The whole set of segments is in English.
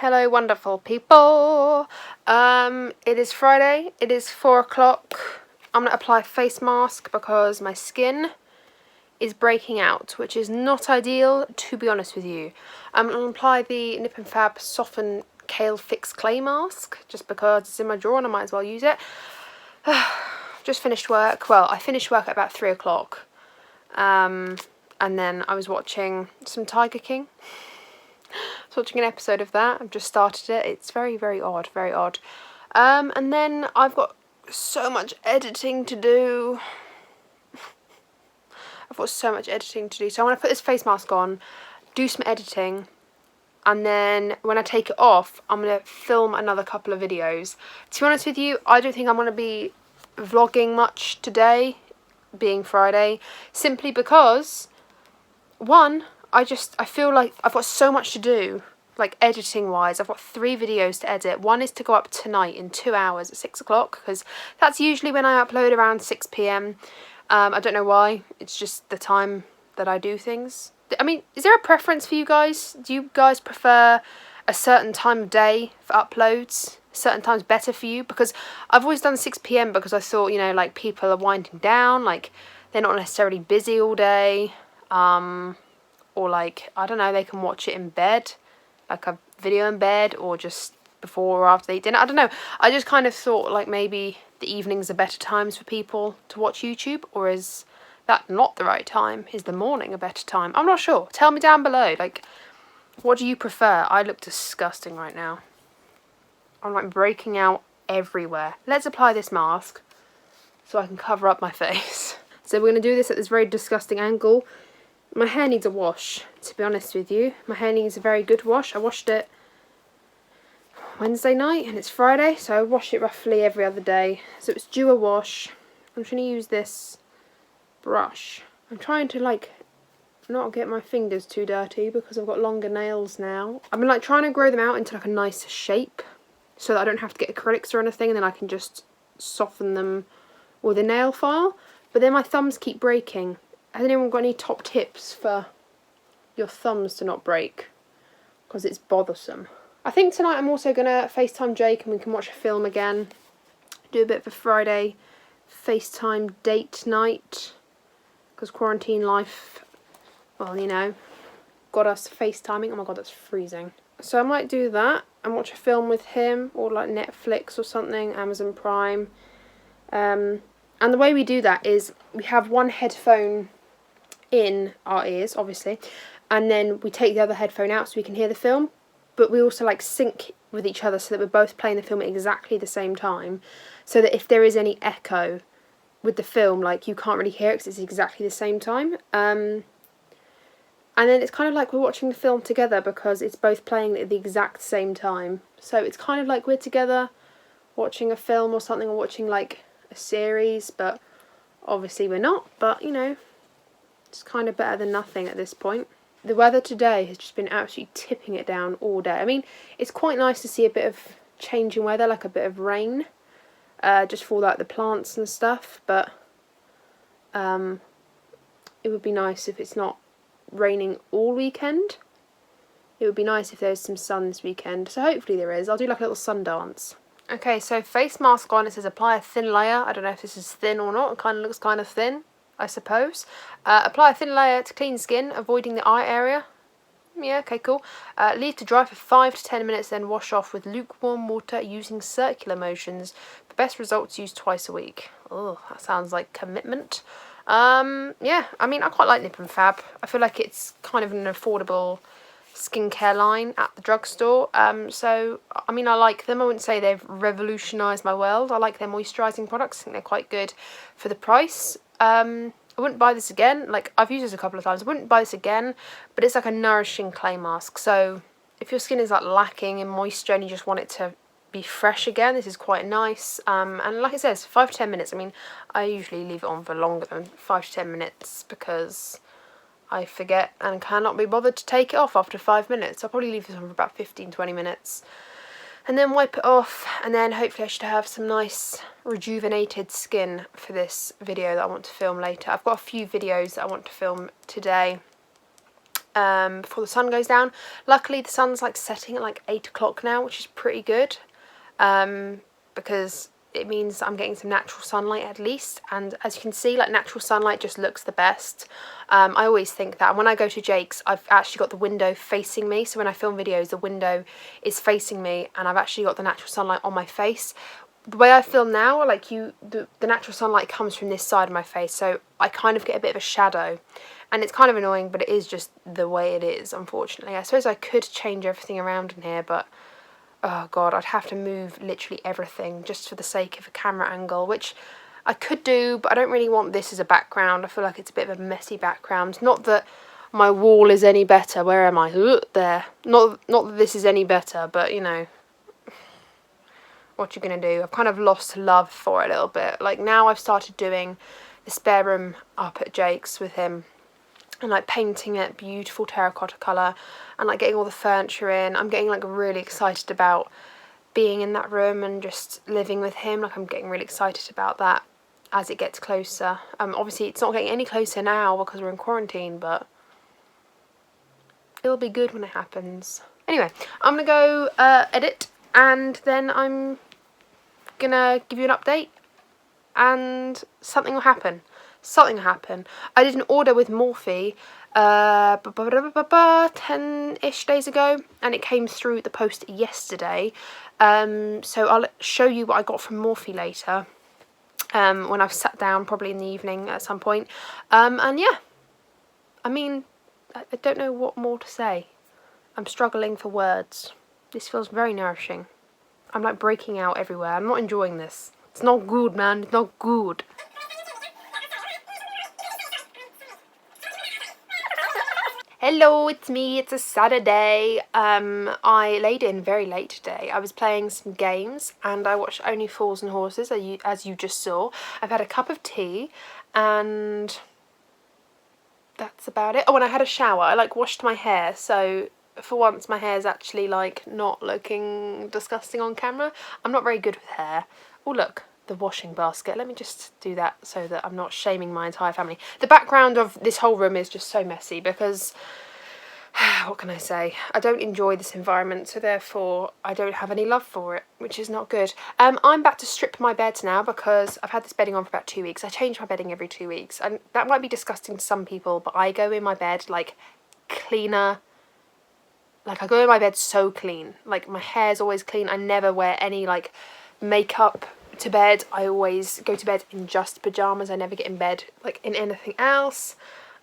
Hello wonderful people. It is Friday, it is 4 o'clock. I'm going to apply a face mask because my skin is breaking out, which is not ideal, to be honest with you. I'm going to apply the Nip and Fab Soften Kale Fix Clay Mask, just because it's in my drawer and I might as well use it. Just finished work. Well, I finished work at about 3 o'clock. And then I was watching some Tiger King. I was watching an episode of that. I've just started it. It's very, very odd, very odd. And then I've got so much editing to do. So I want to put this face mask on, do some editing, and then when I take it off, I'm going to film another couple of videos. To be honest with you, I don't think I'm going to be vlogging much today, being Friday, simply because, one, I feel like I've got so much to do, like editing wise. I've got 3 videos to edit. One is to go up tonight in 2 hours at 6 o'clock, because that's usually when I upload, around 6 p.m. I don't know why, it's just the time that I do things. I mean, is there a preference for you guys? Do you guys prefer a certain time of day for uploads? Certain times better for you? Because I've always done 6 p.m. because I thought, you know, like people are winding down, like they're not necessarily busy all day, or like, I don't know, they can watch it in bed, like a video in bed, or just before or after they eat dinner. I don't know, I just kind of thought like maybe the evenings are better times for people to watch YouTube, or is that not the right time? Is the morning a better time? I'm not sure. Tell me down below, like, what do you prefer? I look disgusting right now. I'm like breaking out everywhere. Let's apply this mask so I can cover up my face. So we're going to do this at this very disgusting angle. My hair needs a wash, to be honest with you. My hair needs a very good wash. I washed it Wednesday night and it's Friday, so I wash it roughly every other day. So it's due a wash. I'm trying to use this brush. I'm trying to like not get my fingers too dirty because I've got longer nails now. I've been like trying to grow them out into like a nice shape so that I don't have to get acrylics or anything, and then I can just soften them with a nail file. But then my thumbs keep breaking. Has anyone got any top tips for your thumbs to not break? Because it's bothersome. I think tonight I'm also going to FaceTime Jake and we can watch a film again. Do a bit of a Friday FaceTime date night. Because quarantine life, well, you know, got us FaceTiming. Oh my god, that's freezing. So I might do that and watch a film with him, or like Netflix or something, Amazon Prime. And the way we do that is we have one headphone in our ears, obviously, and then we take the other headphone out so we can hear the film. But we also like sync with each other so that we're both playing the film at exactly the same time, so that if there is any echo with the film, like you can't really hear it because it's exactly the same time. And then it's kind of like we're watching the film together because it's both playing at the exact same time. So it's kind of like we're together watching a film or something, or watching like a series, but obviously we're not. But you know, it's kind of better than nothing at this point. The weather today has just been absolutely tipping it down all day. I mean, it's quite nice to see a bit of change in weather, like a bit of rain, just for like the plants and stuff, but it would be nice if it's not raining all weekend. It would be nice if there's some sun this weekend, so hopefully there is. I'll do like a little sun dance. Okay, so face mask on, it says apply a thin layer. I don't know if this is thin or not, it kind of looks kind of thin, I suppose. Apply a thin layer to clean skin, avoiding the eye area. Yeah, okay, cool. Leave to dry for 5 to 10 minutes, then wash off with lukewarm water using circular motions. For best results, use twice a week. Oh, that sounds like commitment. Yeah, I mean, I quite like Nip and Fab. I feel like it's kind of an affordable skincare line at the drugstore. So, I mean, I like them. I wouldn't say they've revolutionised my world. I like their moisturising products. I think they're quite good for the price. I wouldn't buy this again. Like, I've used this a couple of times. I wouldn't buy this again, but it's like a nourishing clay mask. So if your skin is like lacking in moisture and you just want it to be fresh again, this is quite nice. And like it says, 5 to 10 minutes. I mean, I usually leave it on for longer than 5 to 10 minutes because I forget and cannot be bothered to take it off after 5 minutes. I'll probably leave this on for about 15-20 minutes. And then wipe it off, and then hopefully I should have some nice rejuvenated skin for this video that I want to film later. I've got a few videos that I want to film today. before the sun goes down. Luckily the sun's like setting at like 8 o'clock now, which is pretty good, because it means I'm getting some natural sunlight at least, and as you can see, like, natural sunlight just looks the best. I always think that, and when I go to Jake's, I've actually got the window facing me, so when I film videos the window is facing me and I've actually got the natural sunlight on my face. The way I film now, like, the natural sunlight comes from this side of my face, so I kind of get a bit of a shadow, and it's kind of annoying, but it is just the way it is, unfortunately. I suppose I could change everything around in here, but oh god, I'd have to move literally everything just for the sake of a camera angle, which I could do, but I don't really want this as a background. I feel like it's a bit of a messy background. Not that my wall is any better. Where am I? There. Not that this is any better, but, you know, what you gonna do? I've kind of lost love for it a little bit. Like, now I've started doing the spare room up at Jake's with him, and like painting it beautiful terracotta colour, and like getting all the furniture in. I'm getting like really excited about being in that room and just living with him. Like, I'm getting really excited about that as it gets closer. Obviously it's not getting any closer now because we're in quarantine, but it'll be good when it happens. Anyway, I'm gonna go edit, and then I'm gonna give you an update, and something will happen. Something happened. I did an order with Morphe 10-ish days ago, and it came through the post yesterday. So I'll show you what I got from Morphe later, when I've sat down, probably in the evening at some point. And yeah, I mean, I don't know what more to say. I'm struggling for words. This feels very nourishing. I'm like breaking out everywhere. I'm not enjoying this. It's not good, man. It's not good. Hello, it's me. It's a Saturday. I laid in very late today. I was playing some games and I watched Only Fools and Horses, as you just saw. I've had a cup of tea and that's about it. Oh, and I had a shower. I like washed my hair, so for once my hair's actually like not looking disgusting on camera. I'm not very good with hair. Oh look, the washing basket. Let me just do that so that I'm not shaming my entire family. The background of this whole room is just so messy because, what can I say? I don't enjoy this environment, so therefore I don't have any love for it, which is not good. I'm back to strip my bed now because I've had this bedding on for about 2 weeks. I change my bedding every 2 weeks, and that might be disgusting to some people, but I go in my bed like cleaner. Like, I go in my bed so clean. Like, my hair's always clean. I never wear any like makeup to bed. I always go to bed in just pyjamas. I never get in bed like in anything else.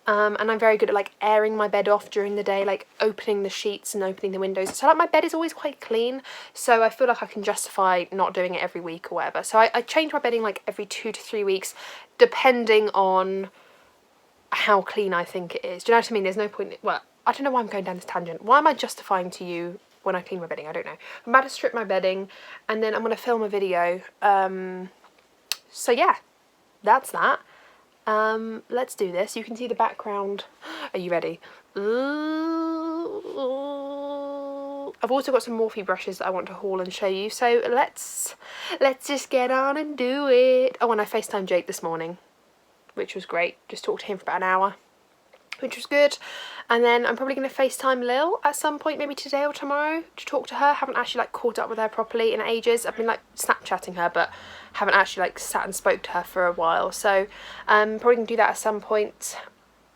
And I'm very good at like airing my bed off during the day, like opening the sheets and opening the windows. So like my bed is always quite clean, so I feel like I can justify not doing it every week or whatever. So I change my bedding like every 2 to 3 weeks, depending on how clean I think it is. Do you know what I mean? There's no point, well, I don't know why I'm going down this tangent. Why am I justifying to you when I clean my bedding? I don't know. I'm about to strip my bedding and then I'm going to film a video. So yeah, that's that. Let's do this. You can see the background. Are you ready? I've also got some Morphe brushes that I want to haul and show you. So let's just get on and do it. Oh, and I FaceTimed Jake this morning, which was great. Just talked to him for about an hour, which was good. And then I'm probably going to FaceTime Lil at some point, maybe today or tomorrow, to talk to her. Haven't actually like caught up with her properly in ages. I've been like Snapchatting her, but haven't actually like sat and spoke to her for a while. So probably going to do that at some point.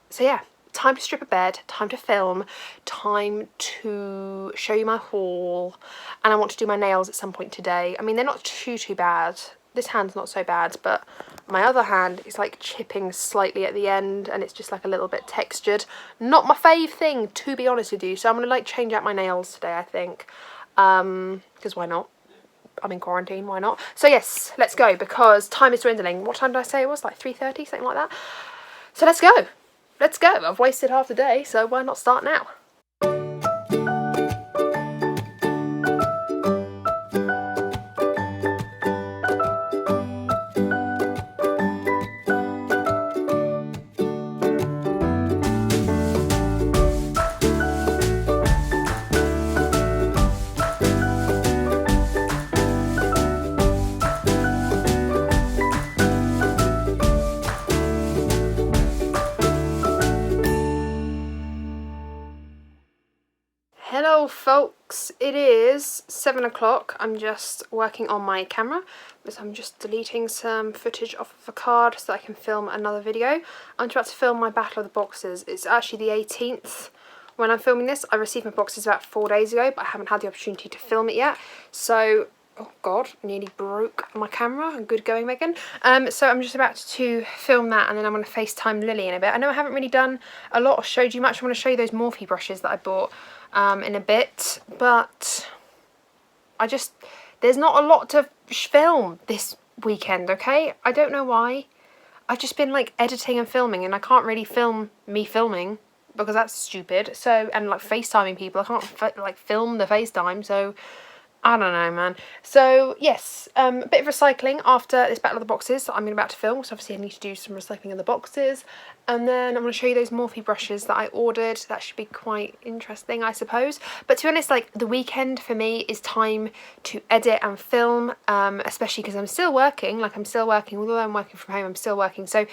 So yeah, time to strip a bed, time to film, time to show you my haul. And I want to do my nails at some point today. I mean, they're not too bad. This hand's not so bad, but my other hand is like chipping slightly at the end and it's just like a little bit textured. Not my fave thing, to be honest with you. So I'm going to like change out my nails today, I think. Because why not? I'm in quarantine, why not? So yes, let's go because time is dwindling. What time did I say it was? Like 3:30, something like that. So let's go. Let's go. I've wasted half the day, so why not start now? folks, it is 7 o'clock. I'm just working on my camera because I'm just deleting some footage off of a card so that I can film another video. I'm about to film my Battle of the Boxes. It's actually the 18th when I'm filming this. I received my boxes about 4 days ago, but I haven't had the opportunity to film it yet. So, oh god, nearly broke my camera. Good going, Megan. So I'm just about to film that, and then I'm going to FaceTime Lily in a bit. I know I haven't really done a lot or showed you much. I want to show you those Morphe brushes that I bought in a bit, but there's not a lot to film this weekend, okay? I don't know why. I've just been like editing and filming, and I can't really film me filming because that's stupid. So, and like FaceTiming people, I can't like film the FaceTime, so I don't know, man. So, yes, a bit of recycling after this Battle of the Boxes that I'm about to film. So, obviously, I need to do some recycling of the boxes. And then I'm going to show you those Morphe brushes that I ordered. That should be quite interesting, I suppose. But to be honest, like, the weekend for me is time to edit and film, especially because I'm still working. Like, I'm still working. Although I'm working from home, I'm still working. So,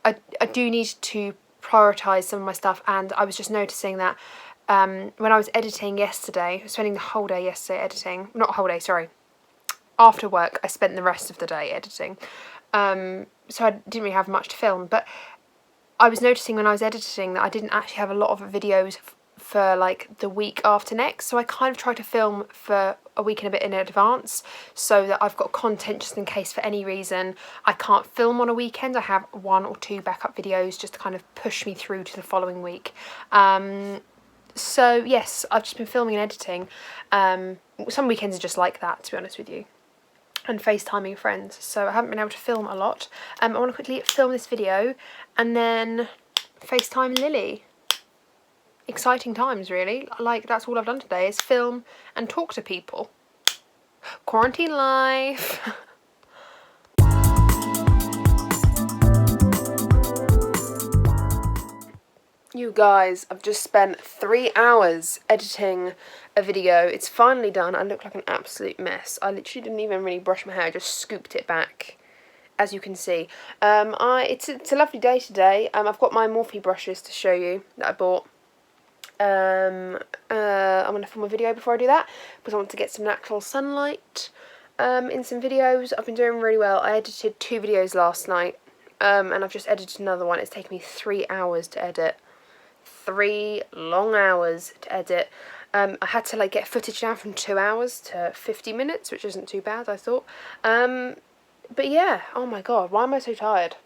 I do need to prioritise some of my stuff. And I was just noticing that when I was editing yesterday, I was spending the whole day yesterday editing. Not whole day, sorry. After work, I spent the rest of the day editing. So I didn't really have much to film. But I was noticing when I was editing that I didn't actually have a lot of videos for like the week after next. So I kind of tried to film for a week and a bit in advance so that I've got content just in case for any reason I can't film on a weekend. I have 1 or 2 backup videos just to kind of push me through to the following week. So, yes, I've just been filming and editing. Some weekends are just like that, to be honest with you. And FaceTiming friends. So I haven't been able to film a lot. I want to quickly film this video and then FaceTime Lily. Exciting times, really. Like, that's all I've done today is film and talk to people. Quarantine life. You guys, I've just spent 3 hours editing a video. It's finally done. I look like an absolute mess. I literally didn't even really brush my hair. I just scooped it back, as you can see. It's a lovely day today. I've got my Morphe brushes to show you that I bought. I'm going to film a video before I do that because I want to get some natural sunlight in some videos. I've been doing really well. I edited 2 videos last night and I've just edited another one. It's taken me 3 hours to edit. 3 long hours to edit. I had to like get footage down from 2 hours to 50 minutes, which isn't too bad, I thought. But yeah, oh my god, why am I so tired?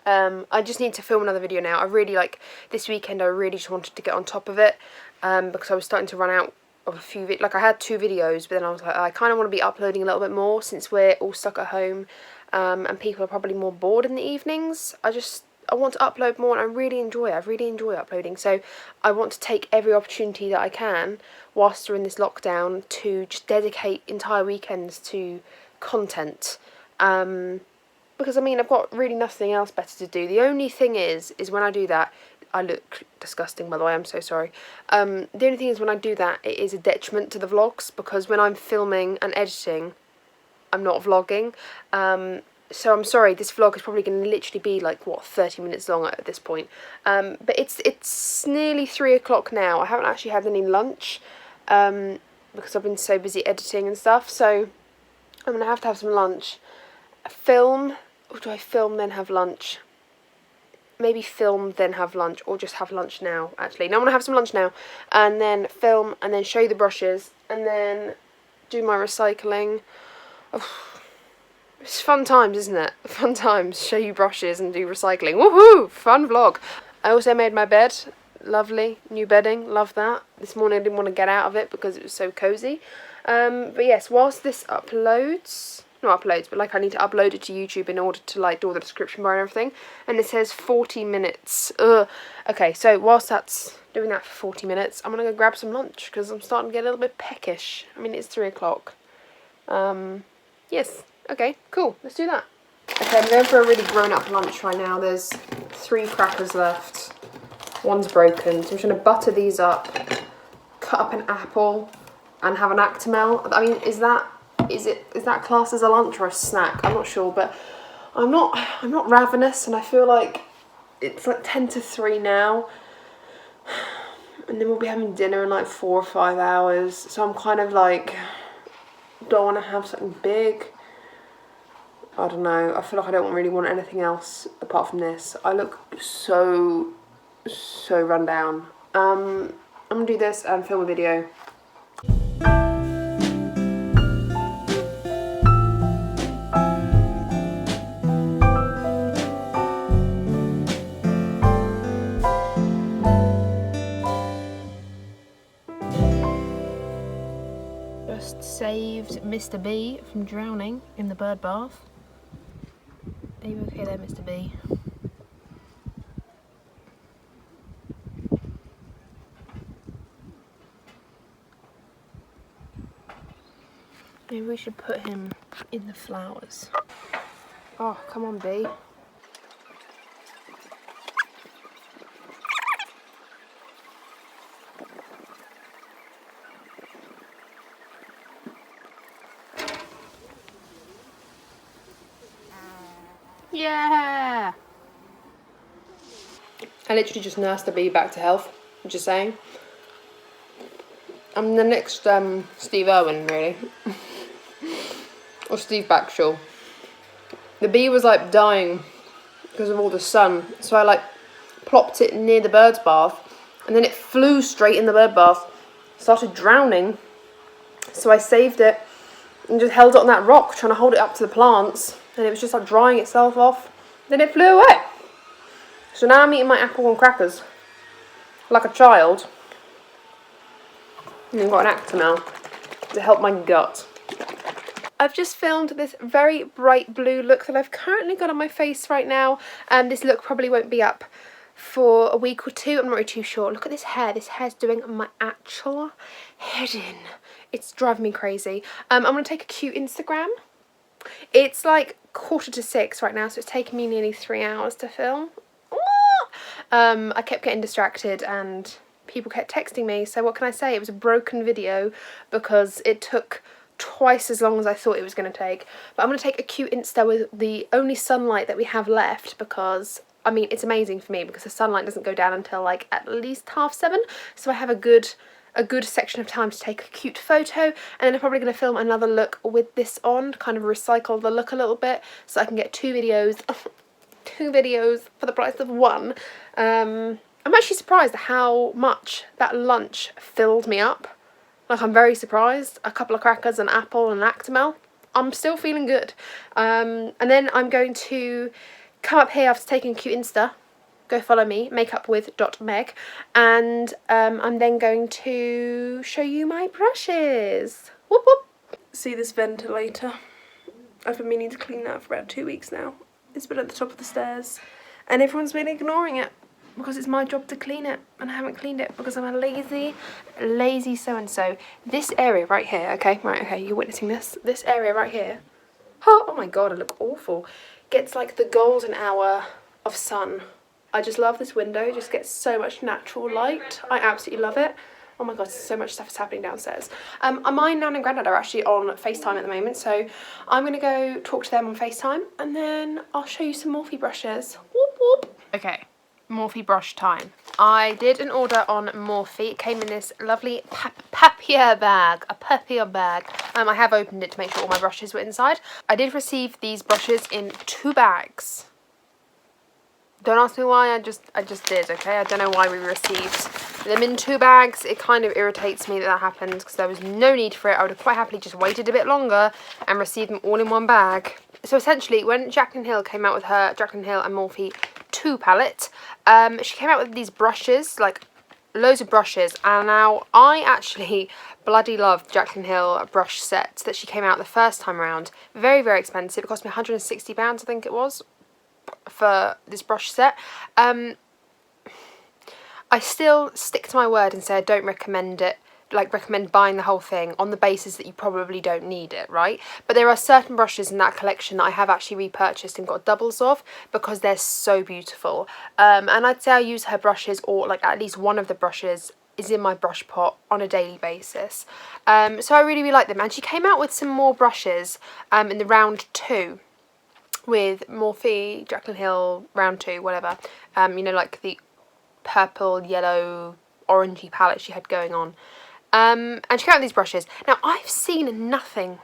I just need to film another video now. I really this weekend I really just wanted to get on top of it because I was starting to run out of a few like I had 2 videos, but then I was like, I kind of want to be uploading a little bit more since we're all stuck at home and people are probably more bored in the evenings. I want to upload more, and I really enjoy uploading, so I want to take every opportunity that I can whilst we're in this lockdown to just dedicate entire weekends to content, because I mean I've got really nothing else better to do. The only thing is when I do that, I look disgusting by the way, I'm so sorry. The only thing is when I do that, it is a detriment to the vlogs, because when I'm filming and editing, I'm not vlogging. So I'm sorry, this vlog is probably going to literally be like, what, 30 minutes long at this point. But it's nearly 3 o'clock now. I haven't actually had any lunch because I've been so busy editing and stuff. So I'm going to have some lunch. Film, or do I film then have lunch? Maybe film then have lunch, or just have lunch now, actually. No, I'm going to have some lunch now and then film and then show you the brushes and then do my recycling. Oh. It's fun times, isn't it? Fun times. Show you brushes and do recycling. Woohoo! Fun vlog. I also made my bed. Lovely. New bedding. Love that. This morning I didn't want to get out of it because it was so cosy. But yes, whilst this uploads... Not uploads, but like I need to upload it to YouTube in order to like do all the description bar and everything. And it says 40 minutes. Ugh. Okay, so whilst that's doing that for 40 minutes, I'm going to go grab some lunch because I'm starting to get a little bit peckish. I mean, it's 3 o'clock. Yes. Okay, cool. Let's do that. Okay, I'm going for a really grown-up lunch right now. There's 3 crackers left. One's broken. So I'm just going to butter these up, cut up an apple, and have an Actimel. I mean, is that classed as a lunch or a snack? I'm not sure, but I'm not ravenous, and I feel like it's like 10 to 3 now. And then we'll be having dinner in like 4 or 5 hours. So I'm kind of like, don't want to have something big. I don't know. I feel like I don't really want anything else apart from this. I look so run down. I'm gonna do this and film a video. Just saved Mr. B from drowning in the bird bath. Are you okay there, Mr. B? Maybe we should put him in the flowers. Oh, come on, B. Yeah! I literally just nursed the bee back to health, just saying. I'm the next Steve Irwin, really. Or Steve Backshall. The bee was like dying because of all the sun, so I like plopped it near the bird's bath, and then it flew straight in the bird bath, started drowning. So I saved it and just held it on that rock, trying to hold it up to the plants, and it was just like drying itself off. Then it flew away. So now I'm eating my apple and crackers like a child. And I've got an Actimel to help my gut. I've just filmed this very bright blue look that I've currently got on my face right now. This look probably won't be up for a week or two. I'm not really too sure. Look at this hair. This hair's doing my actual head in. It's driving me crazy. I'm going to take a cute Instagram. It's like 5:45 right now, so it's taken me nearly 3 hours to film. I kept getting distracted and people kept texting me, so what can I say? It was a broken video because it took twice as long as I thought it was going to take. But I'm going to take a cute Insta with the only sunlight that we have left, because I mean it's amazing for me because the sunlight doesn't go down until like at least 7:30, so I have a good section of time to take a cute photo, and then I'm probably going to film another look with this on, kind of recycle the look a little bit so I can get 2 videos two videos for the price of one. I'm actually surprised at how much that lunch filled me up. Like, I'm very surprised. A couple of crackers, an apple and an Actimel. I'm still feeling good. And then I'm going to come up here after taking a cute Insta. Go follow me, makeupwith.meg. And I'm then going to show you my brushes. Whoop whoop. See this ventilator? I've been meaning to clean that for about 2 weeks now. It's been at the top of the stairs. And everyone's been ignoring it because it's my job to clean it, and I haven't cleaned it because I'm a lazy so-and-so. This area right here, okay, you're witnessing this. This area right here, oh my god, I look awful. Gets like the golden hour of sun. I just love this window, it just gets so much natural light. I absolutely love it. Oh my god, so much stuff is happening downstairs. My nan and granddad are actually on FaceTime at the moment, so I'm going to go talk to them on FaceTime, and then I'll show you some Morphe brushes. Whoop whoop. Okay, Morphe brush time. I did an order on Morphe. It came in this lovely papier bag, a papier bag. I have opened it to make sure all my brushes were inside. I did receive these brushes in 2 bags. Don't ask me why, I just did, okay? I don't know why we received them in 2 bags. It kind of irritates me that happened because there was no need for it. I would have quite happily just waited a bit longer and received them all in 1 bag. So essentially, when Jaclyn Hill came out with her Jaclyn Hill and Morphe 2 palette, she came out with these brushes, like loads of brushes, and now I actually bloody love Jaclyn Hill brush sets that she came out the first time around. Very, very expensive. It cost me £160, I think it was, for this brush set. I still stick to my word and say I don't recommend it, like recommend buying the whole thing on the basis that you probably don't need it, right? But there are certain brushes in that collection that I have actually repurchased and got doubles of because they're so beautiful. And I'd say I use her brushes, or like at least one of the brushes is in my brush pot on a daily basis. So I really like them. And she came out with some more brushes in the round 2. With Morphe, Jaclyn Hill, round 2, whatever. You know, like the purple, yellow, orangey palette she had going on. And she came out with these brushes. Now, I've seen nothing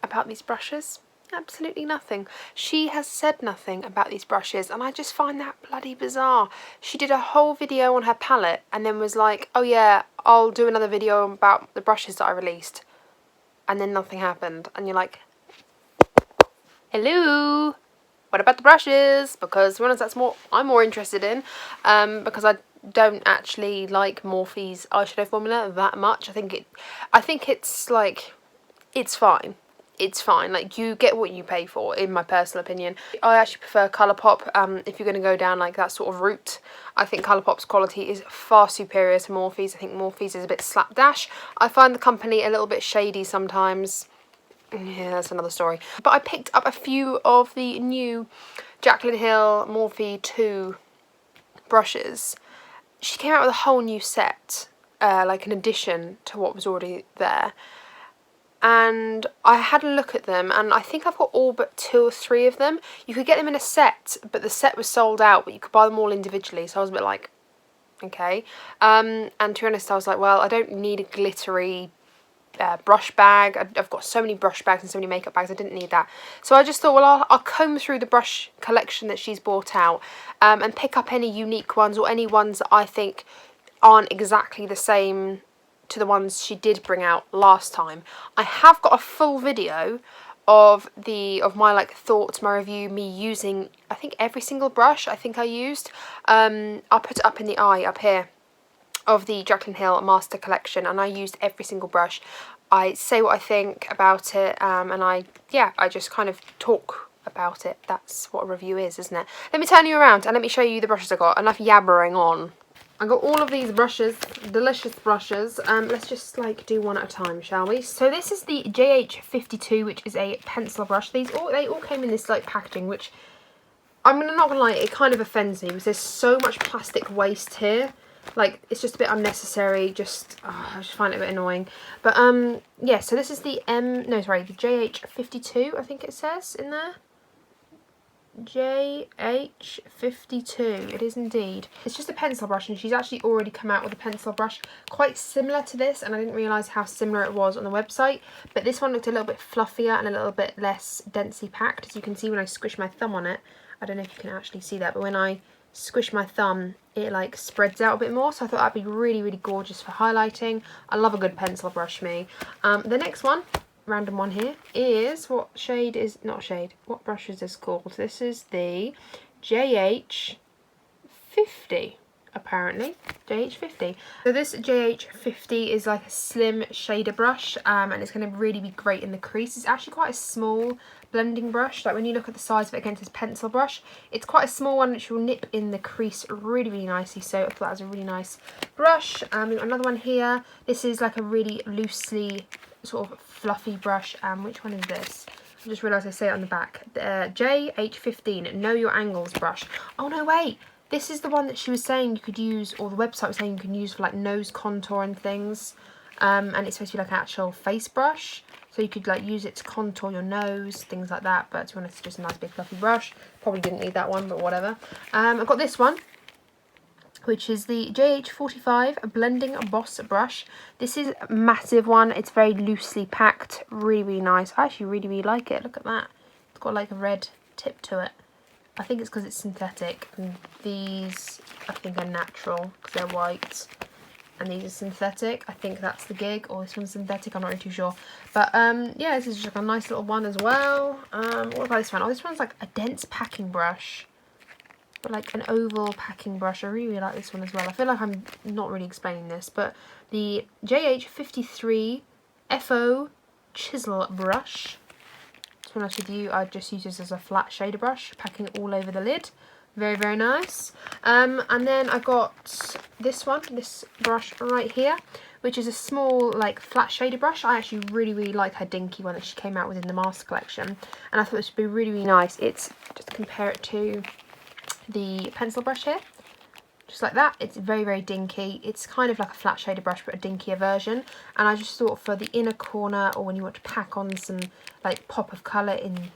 about these brushes. Absolutely nothing. She has said nothing about these brushes, and I just find that bloody bizarre. She did a whole video on her palette and then was like, oh yeah, I'll do another video about the brushes that I released. And then nothing happened. And you're like, hello? What about the brushes? Because to be honest, that's what I'm more interested in, because I don't actually like Morphe's eyeshadow formula that much. I think it's like, it's fine. It's fine. Like, you get what you pay for, in my personal opinion. I actually prefer Colourpop. If you're going to go down like that sort of route, I think Colourpop's quality is far superior to Morphe's. I think Morphe's is a bit slapdash. I find the company a little bit shady sometimes. Yeah, that's another story. But I picked up a few of the new Jaclyn Hill Morphe 2 brushes. She came out with a whole new set, like an addition to what was already there. And I had a look at them, and I think I've got all but 2 or 3 of them. You could get them in a set, but the set was sold out, but you could buy them all individually, so I was a bit like, okay. And to be honest, I was like, well, I don't need a glittery brush bag. I've got so many brush bags and so many makeup bags, I didn't need that. So I just thought, well, I'll comb through the brush collection that she's brought out, and pick up any unique ones, or any ones that I think aren't exactly the same to the ones she did bring out last time. I have got a full video of my like thoughts, my review, me using I think every single brush I think I used. I'll put it up in the eye up here, of the Jaclyn Hill Master Collection, and I used every single brush. I say what I think about it, and I just kind of talk about it. That's what a review is, isn't it? Let me turn you around and let me show you the brushes I got. Enough yabbering on. I got all of these brushes, delicious brushes. Let's just like do one at a time, shall we? So this is the JH52, which is a pencil brush. They all came in this like packaging, which I'm not gonna lie, it kind of offends me because there's so much plastic waste here. Like, it's just a bit unnecessary. I just find it a bit annoying. But yeah. So this is the the JH52. I think it says in there. JH52, it is indeed. It's just a pencil brush, and she's actually already come out with a pencil brush quite similar to this, and I didn't realise how similar it was on the website, but this one looked a little bit fluffier and a little bit less densely packed. As you can see when I squish my thumb on it, I don't know if you can actually see that, but when I squish my thumb, it like spreads out a bit more, so I thought that'd be really, really gorgeous for highlighting. I love a good pencil brush, me. The next one, random one here, is what brush is this called? This is the JH50, apparently. JH50. So this JH50 is like a slim shader brush, and it's going to really be great in the crease. It's actually quite a small blending brush. Like, when you look at the size of it against this pencil brush, it's quite a small one which will nip in the crease really, really nicely. So I thought that was a really nice brush. We've got another one here. This is like a really loosely sort of fluffy brush. Which one is this? I just realised I say it on the back. The JH15 Know Your Angles brush. Oh no, wait. This is the one that she was saying you could use, or the website was saying you can use for like nose contour and things. And it's supposed to be like an actual face brush. So you could like use it to contour your nose, things like that. But to be honest, it's just a nice big fluffy brush. Probably didn't need that one, but whatever. I've got this one, which is the JH45 Blending Boss brush. This is a massive one. It's very loosely packed. Really, really nice. I actually really, really like it. Look at that. It's got like a red tip to it. I think it's because it's synthetic. And these, I think, are natural because they're white. And these are synthetic. I think that's the gig. Or this one's synthetic. I'm not really too sure. But yeah, this is just like a nice little one as well. What about this one? Oh, this one's like a dense packing brush. But like an oval packing brush. I really, really like this one as well. I feel like I'm not really explaining this. But the JH53 FO Chisel brush. To be honest with you, I just use this as a flat shader brush. Packing it all over the lid. Very, very nice. And then I got this one, this brush right here, which is a small, like, flat shader brush. I actually really, really like her dinky one that she came out with in the Master Collection. And I thought this would be really, really nice. It's, just compare it to the pencil brush here. Just like that. It's very, very dinky. It's kind of like a flat shader brush, but a dinkier version. And I just thought for the inner corner, or when you want to pack on some, like, pop of colour in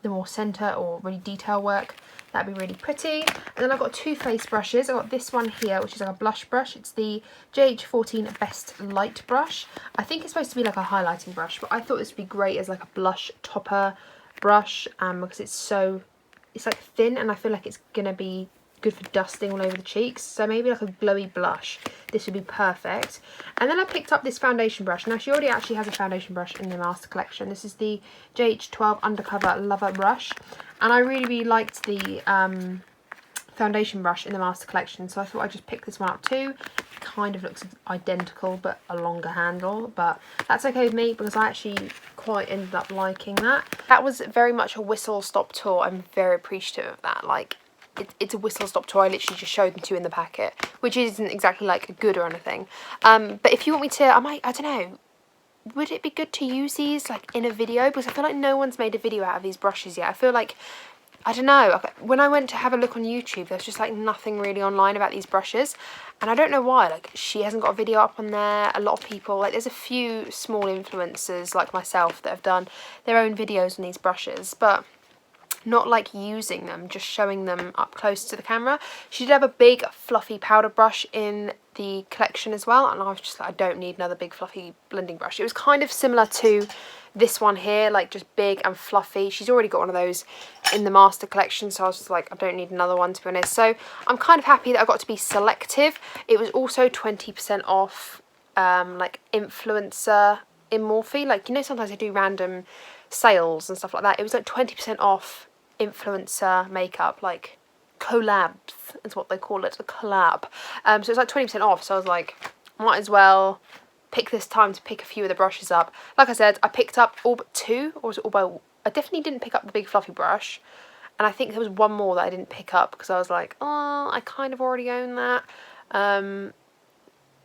the more centre or really detail work. That'd be really pretty. And then I've got 2 face brushes. I've got this one here, which is like a blush brush. It's the JH14 Best Light brush. I think it's supposed to be like a highlighting brush, but I thought this would be great as like a blush topper brush, because it's like thin, and I feel like it's gonna be good for dusting all over the cheeks. So maybe like a glowy blush, this would be perfect. And then I picked up this foundation brush. Now she already actually has a foundation brush in the Master Collection. This is the JH12 Undercover Lover brush, and I really liked the foundation brush in the Master Collection, so I thought I'd just pick this one up too. It kind of looks identical but a longer handle, but that's okay with me because I actually quite ended up liking that. That was very much a whistle stop tour. I'm very appreciative of that. Like, it's a whistle stop tour. I literally just showed them to you in the packet, which isn't exactly like good or anything. But if you want me to, I don't know, would it be good to use these like in a video? Because I feel like no one's made a video out of these brushes yet. I feel like, I don't know, when I went to have a look on YouTube, there's just like nothing really online about these brushes, and I don't know why. Like, she hasn't got a video up on there. A lot of people, like, there's a few small influencers like myself that have done their own videos on these brushes, but not like using them, just showing them up close to the camera. She did have a big fluffy powder brush in the collection as well, and I was just like, I don't need another big fluffy blending brush. It was kind of similar to this one here, like just big and fluffy. She's already got one of those in the Master Collection, so I was just like, I don't need another one, to be honest. So I'm kind of happy that I got to be selective. It was also 20% off, like influencer in Morphe. Like, you know, sometimes they do random sales and stuff like that. It was like 20% off influencer makeup, like collabs is what they call it, a collab. So it's like 20% off, so I was like, might as well pick this time to pick a few of the brushes up. Like I said, I picked up all but 2, or was it all but, I definitely didn't pick up the big fluffy brush, and I think there was one more that I didn't pick up because I was like, oh, I kind of already own that.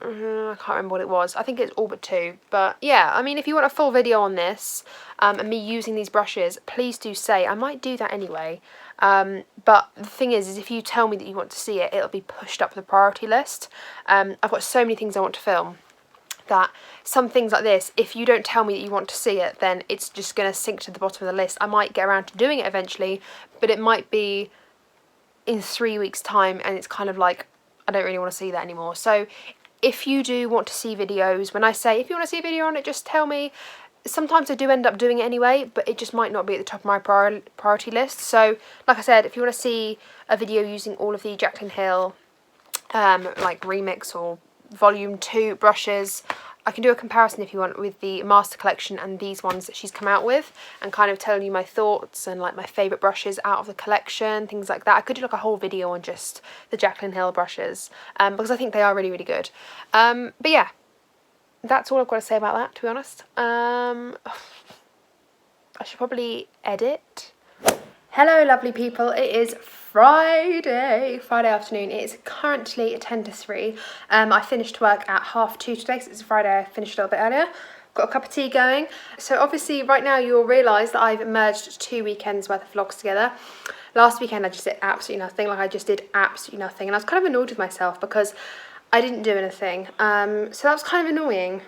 I can't remember what it was. I think it's all but 2. But yeah, I mean, if you want a full video on this and me using these brushes, please do say. I might do that anyway. But the thing is if you tell me that you want to see it, it'll be pushed up the priority list. I've got so many things I want to film that some things like this, if you don't tell me that you want to see it, then it's just going to sink to the bottom of the list. I might get around to doing it eventually, but it might be in 3 weeks' time, and it's kind of like, I don't really want to see that anymore. So if you do want to see videos, when I say if you want to see a video on it, just tell me. Sometimes I do end up doing it anyway, but it just might not be at the top of my priority list. So like I said, if you want to see a video using all of the Jaclyn Hill like remix or volume 2 brushes, I can do a comparison if you want with the Master Collection and these ones that she's come out with, and kind of telling you my thoughts and like my favourite brushes out of the collection, things like that. I could do like a whole video on just the Jaclyn Hill brushes, because I think they are really, really good. But yeah, that's all I've got to say about that, to be honest. I should probably edit. Hello lovely people, it is Friday afternoon. It is currently 10 to 3. I finished work at 2:30 today, so it's a Friday. I finished a little bit earlier. Got a cup of tea going. So obviously right now you'll realise that I've merged 2 weekends worth of vlogs together. Last weekend I just did absolutely nothing, and I was kind of annoyed with myself because I didn't do anything. So that was kind of annoying.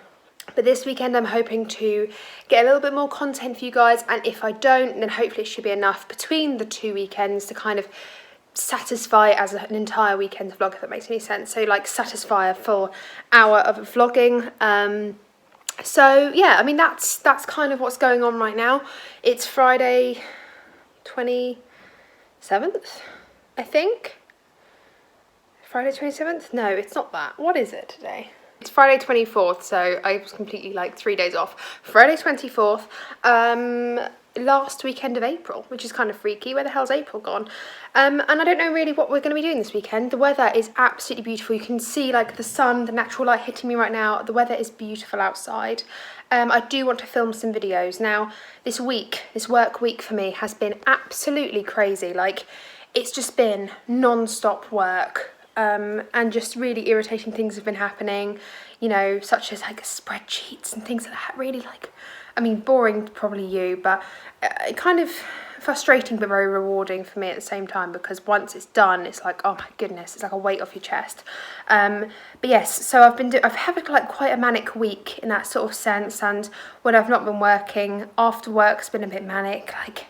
But this weekend I'm hoping to get a little bit more content for you guys, and if I don't, then hopefully it should be enough between the 2 weekends to kind of satisfy as an entire weekend vlog, if that makes any sense. So like satisfy a full hour of vlogging. So yeah, I mean that's kind of what's going on right now. It's Friday 27th, I think. Friday 27th? No, it's not that. What is it today? It's Friday 24th, so I was completely like 3 days off. Friday 24th, last weekend of April, which is kind of freaky. Where the hell's April gone? And I don't know really what we're going to be doing this weekend. The weather is absolutely beautiful. You can see like the sun, the natural light hitting me right now. The weather is beautiful outside. I do want to film some videos. Now, this work week for me has been absolutely crazy. Like, it's just been non-stop work. And just really irritating things have been happening, you know, such as like spreadsheets and things like that. Really, like, I mean, boring probably you, but kind of frustrating but very rewarding for me at the same time, because once it's done, it's like, oh my goodness, it's like a weight off your chest. But yes, so I've had like quite a manic week in that sort of sense, and when I've not been working, after work's been a bit manic, like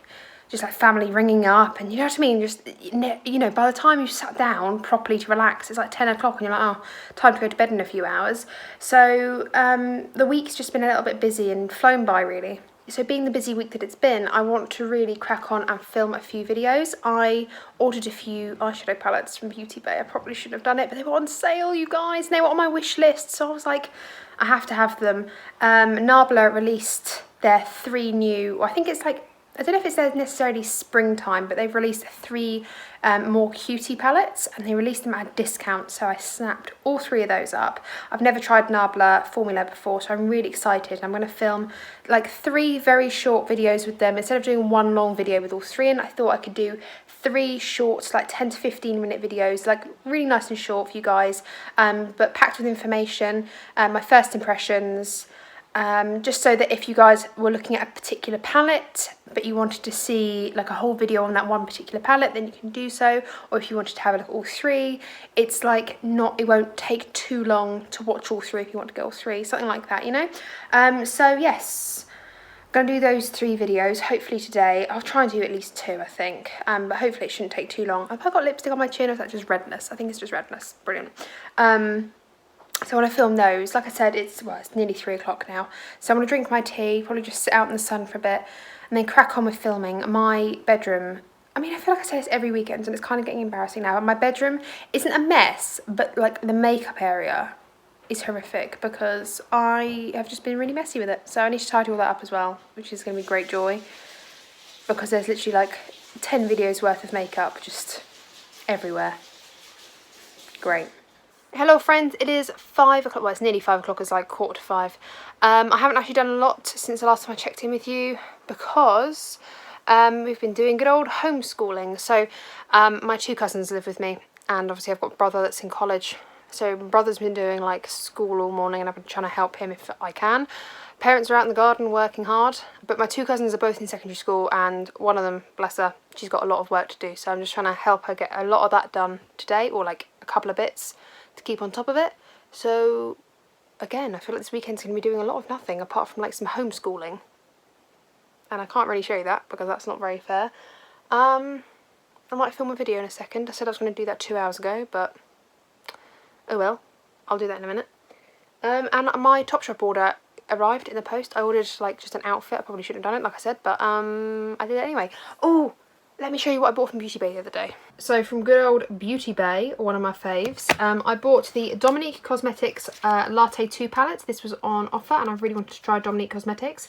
just like family ringing up, and you know what I mean, just, you know, by the time you sat down properly to relax, it's like 10 o'clock and you're like, oh, time to go to bed in a few hours. So the week's just been a little bit busy and flown by, really. So being the busy week that it's been, I want to really crack on and film a few videos. I ordered a few eyeshadow palettes from Beauty Bay. I probably shouldn't have done it, but they were on sale, you guys, and they were on my wish list, so I was like, I have to have them. Nabla released their 3 new, I think it's like, I don't know if it's necessarily springtime, but they've released 3 more cutie palettes, and they released them at a discount, so I snapped all 3 of those up. I've never tried Nabla formula before, so I'm really excited. I'm going to film like 3 very short videos with them. Instead of doing 1 long video with all 3 in, I thought I could do 3 short, like 10 to 15 minute videos, like really nice and short for you guys, but packed with information, my first impressions, just so that if you guys were looking at a particular palette but you wanted to see like a whole video on that one particular palette, then you can do so. Or if you wanted to have a look at all 3, it's like it won't take too long to watch all 3 if you want to go all 3, something like that, you know. So yes, I'm gonna do those 3 videos hopefully today. I'll try and do at least 2, I think, but hopefully it shouldn't take too long. Have I got lipstick on my chin, or is that just redness? I think it's just redness. Brilliant. So when I film those, like I said, it's nearly 3 o'clock now. So I'm going to drink my tea, probably just sit out in the sun for a bit, and then crack on with filming. My bedroom, I mean, I feel like I say this every weekend, and it's kind of getting embarrassing now, but my bedroom isn't a mess, but like the makeup area is horrific because I have just been really messy with it. So I need to tidy all that up as well, which is going to be great joy, because there's literally like 10 videos worth of makeup just everywhere. Great. Hello friends, it is 5 o'clock, well it's nearly 5 o'clock, it's like 4:45. I haven't actually done a lot since the last time I checked in with you because we've been doing good old homeschooling. So my 2 cousins live with me, and obviously I've got a brother that's in college. So my brother's been doing like school all morning, and I've been trying to help him if I can. Parents are out in the garden working hard, but my 2 cousins are both in secondary school, and one of them, bless her, she's got a lot of work to do. So I'm just trying to help her get a lot of that done today, or like a couple of bits to keep on top of it. So again, I feel like this weekend's going to be doing a lot of nothing apart from like some homeschooling, and I can't really show you that because that's not very fair. I might film a video in a second. I said I was going to do that 2 hours ago, but oh well, I'll do that in a minute. And my Topshop order arrived in the post. I ordered like just an outfit. I probably shouldn't have done it, like I said, but I did it anyway. Oh, let me show you what I bought from Beauty Bay the other day. So from good old Beauty Bay, one of my faves, I bought the Dominique Cosmetics Latte 2 palette. This was on offer, and I really wanted to try Dominique Cosmetics.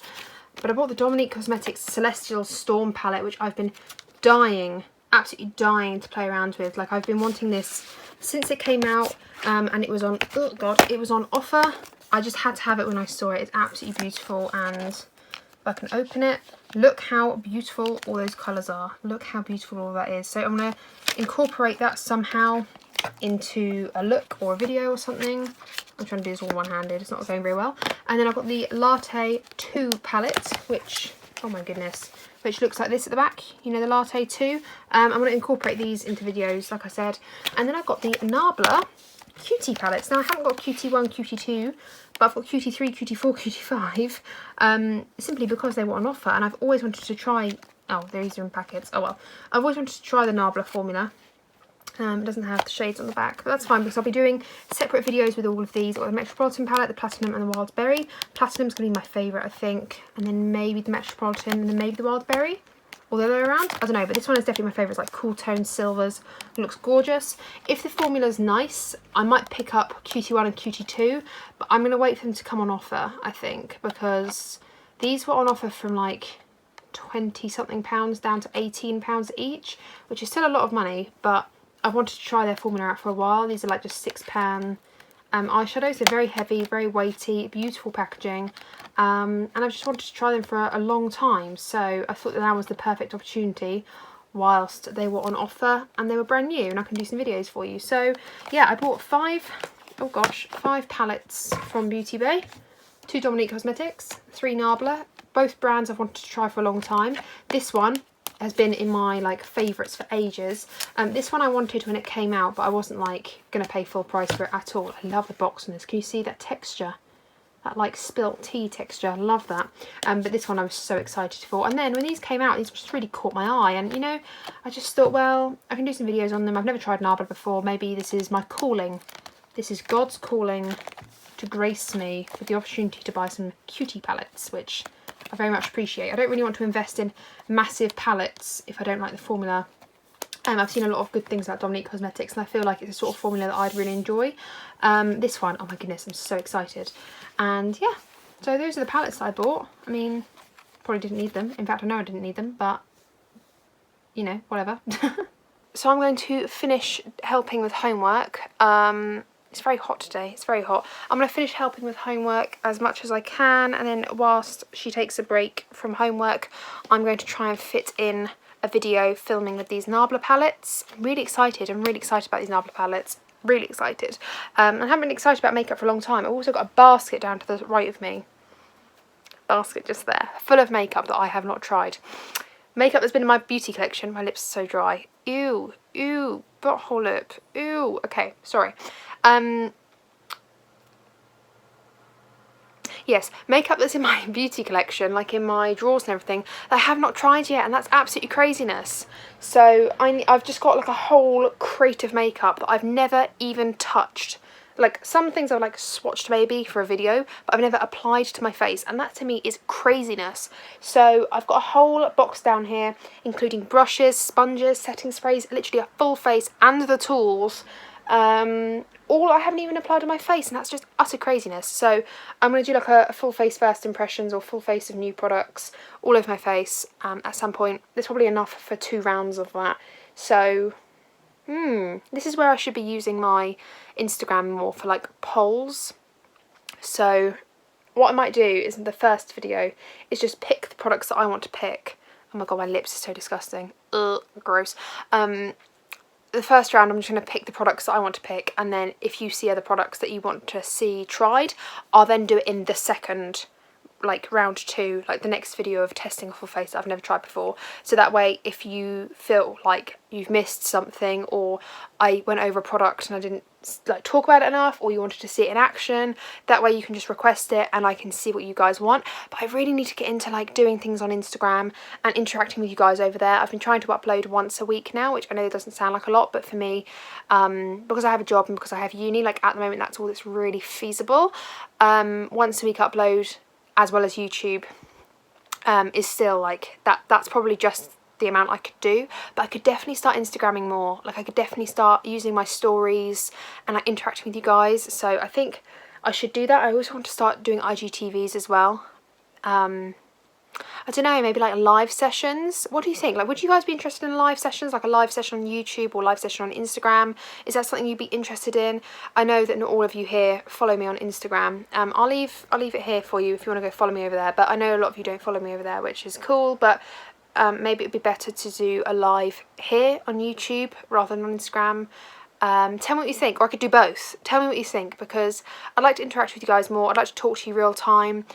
But I bought the Dominique Cosmetics Celestial Storm palette, which I've been dying, absolutely dying to play around with. Like, I've been wanting this since it came out, and it was on, oh god, it was on offer. I just had to have it when I saw it. It's absolutely beautiful, and if I can open it, look how beautiful all those colours are. Look how beautiful all that is. So I'm going to incorporate that somehow into a look or a video or something. I'm trying to do this all one-handed. It's not going very well. And then I've got the Latte 2 palette, which, oh my goodness, which looks like this at the back. You know, the Latte 2. I'm going to incorporate these into videos, like I said. And then I've got the Nabla Cutie palettes. Now, I haven't got Cutie 1, Cutie 2, but I've got Cutie 3, Cutie 4, Cutie 5, simply because they were on offer, and I've always wanted to try, oh, these are in packets, oh well, I've always wanted to try the Nabla formula. It doesn't have the shades on the back, but that's fine because I'll be doing separate videos with all of these. I've got the Metropolitan palette, the Platinum and the Wild Berry. Platinum's going to be my favourite, I think, and then maybe the Metropolitan and then maybe the Wild Berry. Or the other way around, I don't know, but this one is definitely my favourite. It's like cool tone silvers. It looks gorgeous. If the formula's nice, I might pick up Cutie 1 and Cutie 2, but I'm going to wait for them to come on offer, I think, because these were on offer from like 20 something pounds down to £18 each, which is still a lot of money, but I wanted to try their formula out for a while. These are like just £6 eyeshadows. They're very heavy, very weighty, beautiful packaging, and I've just wanted to try them for a long time, so I thought that now was the perfect opportunity whilst they were on offer and they were brand new and I can do some videos for you. So yeah, I bought 5 palettes from Beauty Bay, 2 Dominique Cosmetics, 3 Nabla, both brands I've wanted to try for a long time. This one has been in my like favourites for ages. This one I wanted when it came out, but I wasn't like going to pay full price for it at all. I love the box on this. Can you see that texture? that like spilt tea texture. I love that. But this one I was so excited for. And then when these came out, these just really caught my eye. And you know, I just thought, well, I can do some videos on them. I've never tried Narbla before. Maybe this is my calling. This is God's calling to grace me with the opportunity to buy some cutie palettes, which I very much appreciate. I don't really want to invest in massive palettes if I don't like the formula. I've seen a lot of good things about Dominique Cosmetics, and I feel like it's a sort of formula that I'd really enjoy. This one, oh my goodness, I'm so excited. And yeah, so those are the palettes that I bought. I mean, probably didn't need them. In fact, I know I didn't need them, but you know, whatever. So I'm going to finish helping with homework. It's very hot today, it's very hot. I'm going to finish helping with homework as much as I can, and then whilst she takes a break from homework, I'm going to try and fit in a video filming with these Narbla palettes. I'm really excited about these Narbla palettes, really excited. I haven't been excited about makeup for a long time. I've also got a basket down to the right of me. Basket just there, full of makeup that I have not tried. Makeup that's been in my beauty collection. My lips are so dry. Ew, ew, butthole lip, ew. Okay, sorry. Yes, makeup that's in my beauty collection, like in my drawers and everything, that I have not tried yet, and that's absolutely craziness. So I've just got like a whole crate of makeup that I've never even touched. Like some things I've like swatched maybe for a video, but I've never applied to my face, and that to me is craziness. So I've got a whole box down here, including brushes, sponges, setting sprays, literally a full face and the tools. All I haven't even applied on my face, and that's just utter craziness. So I'm going to do like a full face first impressions, or full face of new products all over my face at some point. There's probably enough for 2 rounds of that. So this is where I should be using my Instagram more for like polls. So what I might do is in the first video is just pick the products that I want to pick. Oh my god, my lips are so disgusting. Ugh, gross. The first round I'm just going to pick the products that I want to pick, and then if you see other products that you want to see tried, I'll then do it in the second, like round 2, like the next video of testing a full face that I've never tried before. So that way, if you feel like you've missed something, or I went over a product and I didn't like talk about it enough, or you wanted to see it in action, that way you can just request it and I can see what you guys want. But I really need to get into like doing things on Instagram and interacting with you guys over there. I've been trying to upload once a week now, which I know doesn't sound like a lot, but for me, because I have a job and because I have uni, like at the moment that's all that's really feasible. Once a week upload, as well as YouTube, is still like that's probably just the amount I could do, but I could definitely start Instagramming more. Like I could definitely start using my stories and like interacting with you guys. So I think I should do that. I also want to start doing IGTVs as well. I don't know, maybe like live sessions. What do you think? Like, would you guys be interested in live sessions, like a live session on YouTube or live session on Instagram? Is that something you'd be interested in? I know that not all of you here follow me on Instagram. I'll leave it here for you if you want to go follow me over there. But I know a lot of you don't follow me over there, which is cool. But maybe it'd be better to do a live here on YouTube rather than on Instagram. Tell me what you think, or I could do both. Tell me what you think, because I'd like to interact with you guys more. I'd like to talk to you real time,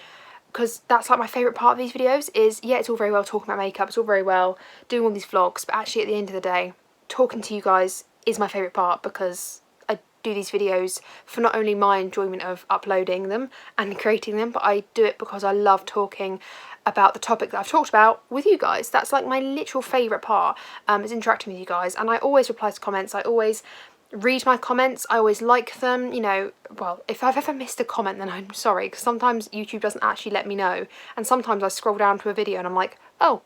because that's like my favourite part of these videos is, yeah, it's all very well talking about makeup, it's all very well doing all these vlogs, but actually at the end of the day, talking to you guys is my favourite part, because I do these videos for not only my enjoyment of uploading them and creating them, but I do it because I love talking about the topic that I've talked about with you guys. That's like my literal favourite part, is interacting with you guys. And I always reply to comments, I always read my comments, I always like them, you know. Well, if I've ever missed a comment, then I'm sorry, because sometimes YouTube doesn't actually let me know, and sometimes I scroll down to a video and I'm like, oh,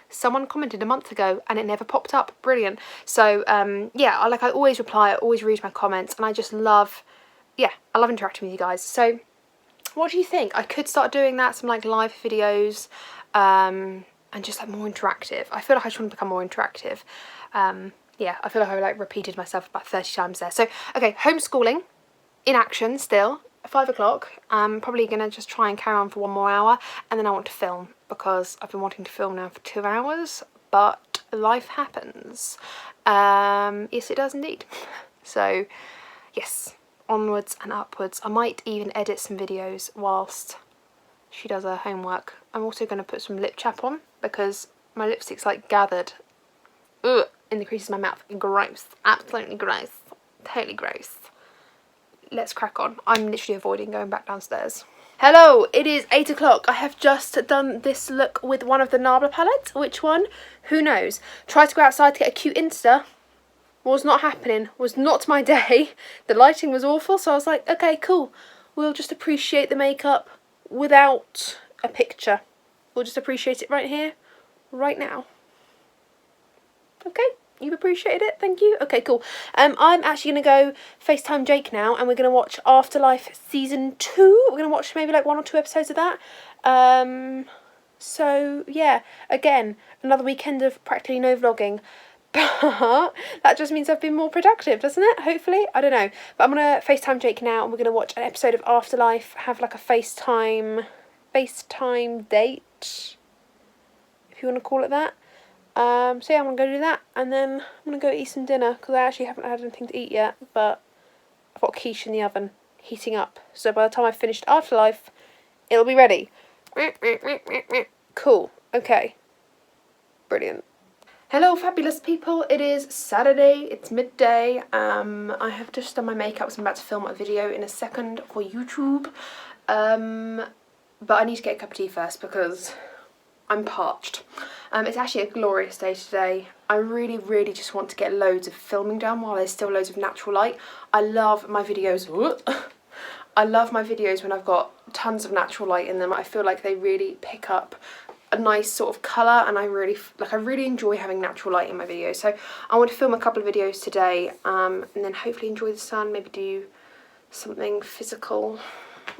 someone commented a month ago and it never popped up, brilliant. So yeah, I always reply, I always read my comments, and I just love, yeah, I love interacting with you guys. So what do you think? I could start doing that, some like live videos, and just like more interactive. I feel like I just want to become more interactive. Yeah, I feel like I like repeated myself about 30 times there. So, okay, homeschooling in action still, 5 o'clock. I'm probably going to just try and carry on for 1 more hour, and then I want to film, because I've been wanting to film now for 2 hours, but life happens. Yes, it does indeed. So, yes, onwards and upwards. I might even edit some videos whilst she does her homework. I'm also going to put some lip chap on, because my lipstick's like gathered. Ugh. In the creases of my mouth. Gross. Absolutely gross. Totally gross. Let's crack on. I'm literally avoiding going back downstairs. Hello, it is 8 o'clock. I have just done this look with one of the Nabla palettes. Which one? Who knows? Tried to go outside to get a cute Insta. Was not happening. Was not my day. The lighting was awful, so I was like, okay, cool. We'll just appreciate the makeup without a picture. We'll just appreciate it right here, right now. Okay, you've appreciated it, thank you. Okay, cool. I'm actually going to go FaceTime Jake now, and we're going to watch Afterlife Season 2. We're going to watch maybe like 1 or 2 episodes of that. So, yeah, again, another weekend of practically no vlogging. But that just means I've been more productive, doesn't it? Hopefully. I don't know. But I'm going to FaceTime Jake now, and we're going to watch an episode of Afterlife, have like a FaceTime date, if you want to call it that. So yeah, I'm going to go do that, and then I'm going to go eat some dinner, because I actually haven't had anything to eat yet, but I've got quiche in the oven, heating up, so by the time I've finished Afterlife, it'll be ready. Cool, okay, brilliant. Hello fabulous people, it is Saturday, it's midday. I have just done my makeup, so I'm about to film a video in a second for YouTube, but I need to get a cup of tea first, because I'm parched. It's actually a glorious day today. I really just want to get loads of filming done while there's still loads of natural light. I love my videos. I love my videos when I've got tons of natural light in them. I feel like they really pick up a nice sort of colour, and I really enjoy having natural light in my videos. So I want to film a couple of videos today, and then hopefully enjoy the sun, maybe do something physical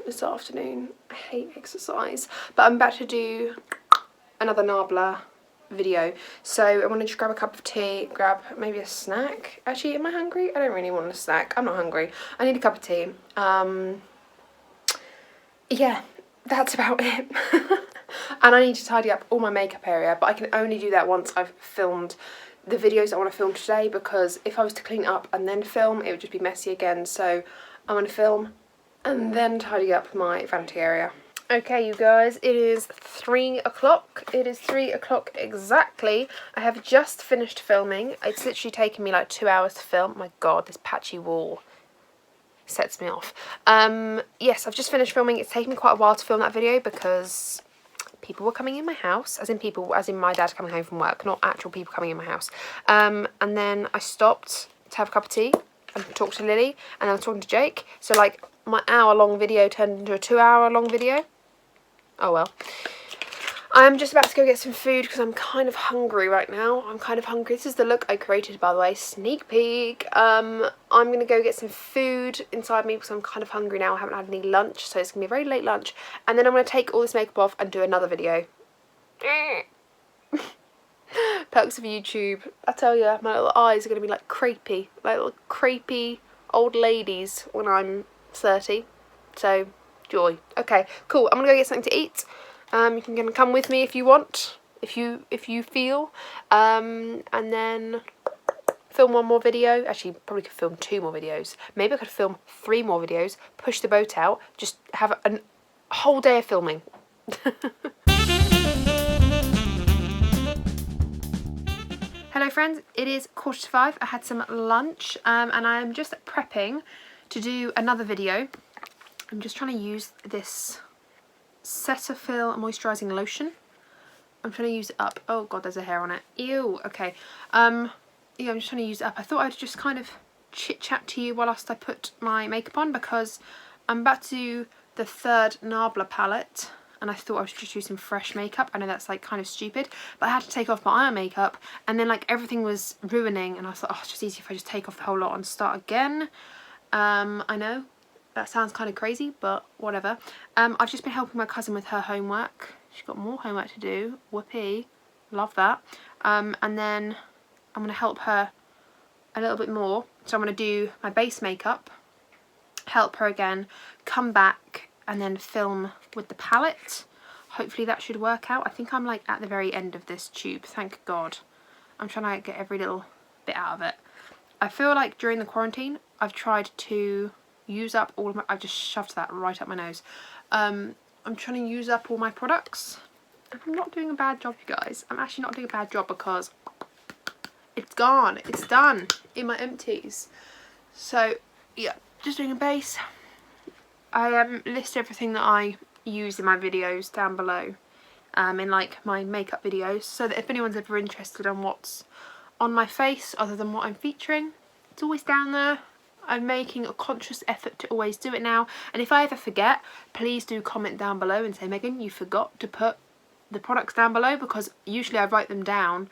this afternoon. I hate exercise, but I'm about to do another Nabla video, so I want to just grab a cup of tea, grab maybe a snack. Actually, am I hungry? I don't really want a snack. I'm not hungry. I need a cup of tea. Yeah, that's about it. And I need to tidy up all my makeup area, but I can only do that once I've filmed the videos I want to film today, because if I was to clean it up and then film, it would just be messy again. So I'm going to film and then tidy up my vanity area. Okay, you guys, it is 3 o'clock. It is 3 o'clock exactly. I have just finished filming. It's literally taken me like 2 hours to film. Oh my god, this patchy wall sets me off. Yes, I've just finished filming. It's taken me quite a while to film that video because people were coming in my house, as in my dad coming home from work, not actual people coming in my house. And then I stopped to have a cup of tea and talk to Lily, and I was talking to Jake. So like my hour-long video turned into a 2-hour-long video. Oh well. I'm just about to go get some food because I'm kind of hungry right now. I'm kind of hungry. This is the look I created, by the way. Sneak peek. I'm going to go get some food inside me because I'm kind of hungry now. I haven't had any lunch, so it's going to be a very late lunch. And then I'm going to take all this makeup off and do another video. Perks of YouTube. I tell you, my little eyes are going to be like crepey. Like little crepey old ladies when I'm 30. So, joy. Okay, cool. I'm going to go get something to eat. You can come with me if you want, if you feel, and then film 1 more video. Actually, probably could film 2 more videos. Maybe I could film 3 more videos, push the boat out, just have a whole day of filming. Hello friends, it is 4:45. I had some lunch, and I'm just prepping to do another video. I'm just trying to use this Cetaphil moisturising lotion. I'm trying to use it up. Oh god, there's a hair on it. Ew. Okay. Yeah, I'm just trying to use it up. I thought I'd just kind of chit chat to you whilst I put my makeup on, because I'm about to do the 3rd Nabla palette, and I thought I was just using fresh makeup. I know that's like kind of stupid, but I had to take off my eye makeup, and then like everything was ruining, and I thought, oh, it's just easy if I just take off the whole lot and start again. I know that sounds kind of crazy, but whatever. I've just been helping my cousin with her homework. She's got more homework to do. Whoopee. Love that. And then I'm going to help her a little bit more. So I'm going to do my base makeup, help her again, come back, and then film with the palette. Hopefully that should work out. I think I'm like at the very end of this tube, thank God. I'm trying to get every little bit out of it. I feel like during the quarantine, I've tried to use up all of my, I've just shoved that right up my nose. I'm trying to use up all my products. I'm not doing a bad job, you guys. I'm actually not doing a bad job because it's gone. It's done in my empties. So, yeah, just doing a base. I list everything that I use in my videos down below, in like my makeup videos, so that if anyone's ever interested on what's on my face other than what I'm featuring, it's always down there. I'm making a conscious effort to always do it now, and if I ever forget, please do comment down below and say, Megan, you forgot to put the products down below, because usually I write them down,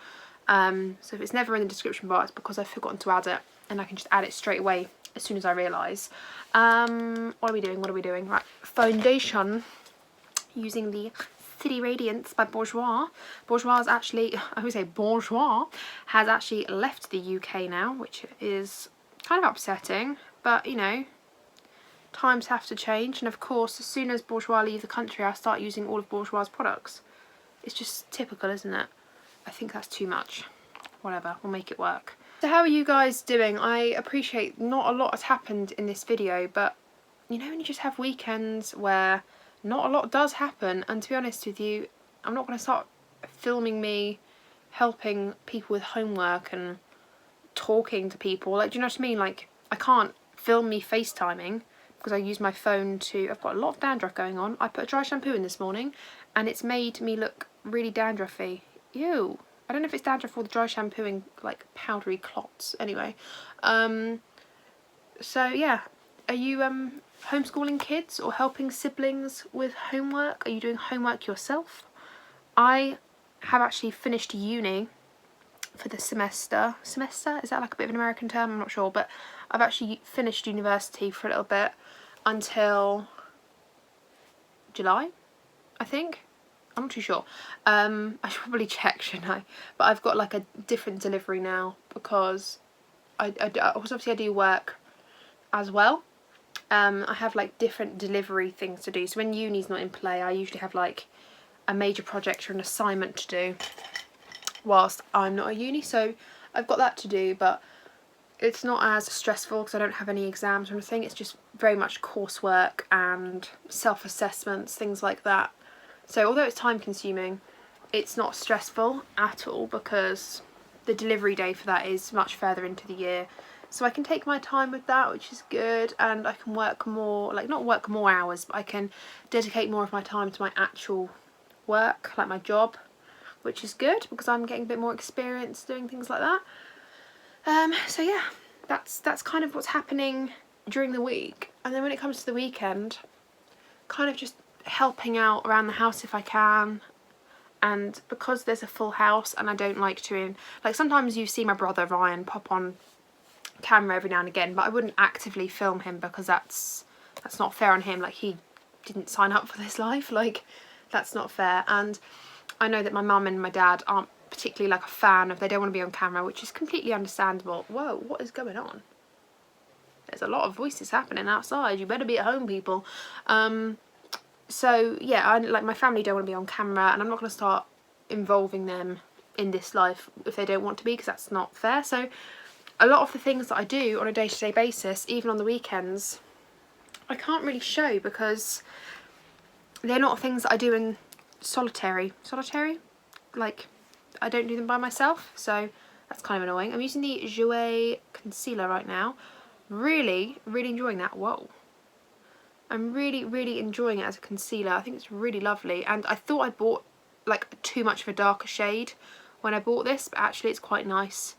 so if it's never in the description bar, it's because I've forgotten to add it, and I can just add it straight away as soon as I realise. What are we doing? Right, foundation, using the City Radiance by Bourjois. Bourjois is actually, I would say Bourjois has actually left the UK now, which is kind of upsetting, but you know, times have to change, and of course as soon as Bourjois leave the country, I'll start using all of Bourjois' products. It's just typical, isn't it? I think that's too much. Whatever, we'll make it work. So how are you guys doing? I appreciate not a lot has happened in this video, but you know when you just have weekends where not a lot does happen, and to be honest with you, I'm not going to start filming me helping people with homework and talking to people, like, do you know what I mean? Like, I can't film me FaceTiming because I use my phone to, I've got a lot of dandruff going on. I put a dry shampoo in this morning and it's made me look really dandruffy. Ew. I don't know if it's dandruff or the dry shampooing, like powdery clots. Anyway, so yeah, are you homeschooling kids or helping siblings with homework? Are you doing homework yourself? I have actually finished uni for the semester. Semester? Is that like a bit of an American term? I'm not sure, but I've actually finished university for a little bit until July, I think. I'm not too sure. I should probably check, shouldn't I? But I've got like a different delivery now because obviously I do work as well. I have like different delivery things to do. So when uni's not in play, I usually have like a major project or an assignment to do whilst I'm not at uni. So I've got that to do, but it's not as stressful because I don't have any exams or anything. It's just very much coursework and self-assessments, things like that. So although it's time consuming, it's not stressful at all because the delivery day for that is much further into the year. So I can take my time with that, which is good, and I can work more, like not work more hours, but I can dedicate more of my time to my actual work, like my job, which is good because I'm getting a bit more experience doing things like that. So yeah, that's kind of what's happening during the week. And then when it comes to the weekend, kind of just helping out around the house if I can. And because there's a full house and I don't like to, like sometimes you see my brother Ryan pop on camera every now and again, but I wouldn't actively film him because that's not fair on him. Like, he didn't sign up for this life, like that's not fair. And I know that my mum and my dad aren't particularly like a fan of, they don't want to be on camera, which is completely understandable. Whoa, what is going on? There's a lot of voices happening outside. You better be at home, people. So yeah, like my family don't want to be on camera, and I'm not going to start involving them in this life if they don't want to be, because that's not fair. So a lot of the things that I do on a day-to-day basis, even on the weekends, I can't really show because they're not things that I do in solitary, like I don't do them by myself, so that's kind of annoying. I'm using the Jouer concealer right now. Really enjoying that. Whoa. I'm really enjoying it as a concealer. I think it's really lovely, and I thought I bought like too much of a darker shade when I bought this, but actually it's quite nice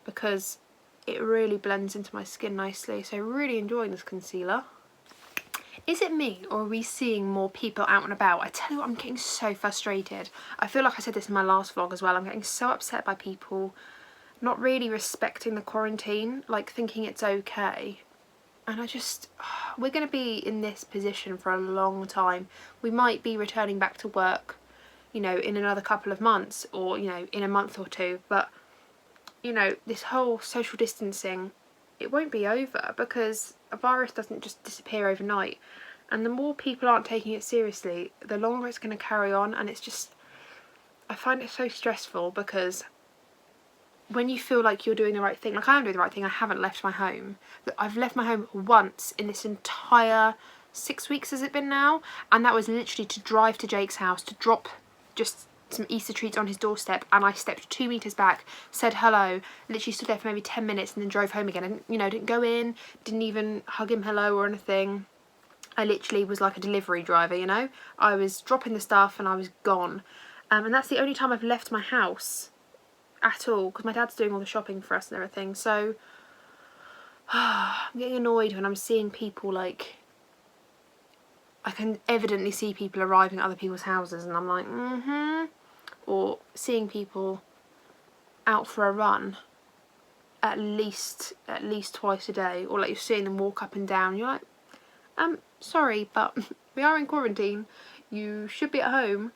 because it really blends into my skin nicely. So really enjoying this concealer. Is it me, or are we seeing more people out and about? I tell you what, I'm getting so frustrated. I feel like I said this in my last vlog as well. I'm getting so upset by people not really respecting the quarantine, like thinking it's okay. And I just, we're going to be in this position for a long time. We might be returning back to work, you know, in another couple of months, or, you know, in a month or two. But, you know, this whole social distancing, it won't be over because a virus doesn't just disappear overnight. And the more people aren't taking it seriously, the longer it's going to carry on. And it's just, I find it so stressful because when you feel like you're doing the right thing, like I am doing the right thing, I haven't left my home. I've left my home once in this entire 6 weeks, has it been now? And that was literally to drive to Jake's house, to drop just some Easter treats on his doorstep, and I stepped 2 meters back, said hello, literally stood there for maybe 10 minutes and then drove home again. And, you know, didn't go in, didn't even hug him hello or anything. I literally was like a delivery driver, you know. I was dropping the stuff and I was gone. And that's the only time I've left my house at all, because my dad's doing all the shopping for us and everything. So I'm getting annoyed when I'm seeing people, like, I can evidently see people arriving at other people's houses and I'm like, or seeing people out for a run at least twice a day, or like you're seeing them walk up and down. You're like, sorry, but we are in quarantine. You should be at home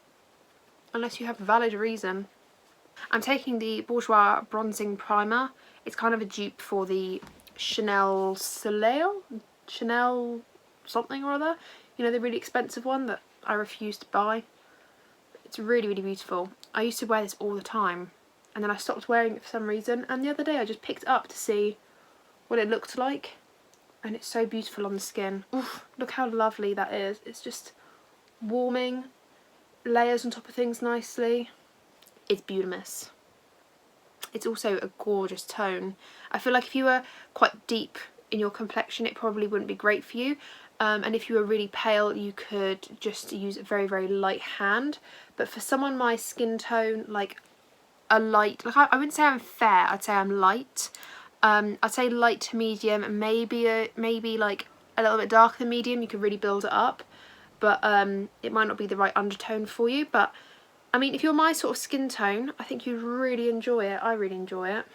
unless you have a valid reason. I'm taking the Bourjois Bronzing Primer. It's kind of a dupe for the Chanel Soleil? Chanel something or other. You know, the really expensive one that I refuse to buy. It's really, really beautiful. I used to wear this all the time, and then I stopped wearing it for some reason, and the other day I just picked it up to see what it looked like, and it's so beautiful on the skin. Oof, look how lovely that is. It's just warming, layers on top of things nicely. It's beautimous. It's also a gorgeous tone. I feel like if you were quite deep in your complexion, it probably wouldn't be great for you. And if you were really pale, you could just use a very, very light hand. But for someone my skin tone, like a light, like I wouldn't say I'm fair, I'd say I'm light. I'd say light to medium, maybe like a little bit darker than medium. You could really build it up, but it might not be the right undertone for you. But I mean, if you're my sort of skin tone, I think you'd really enjoy it. I really enjoy it.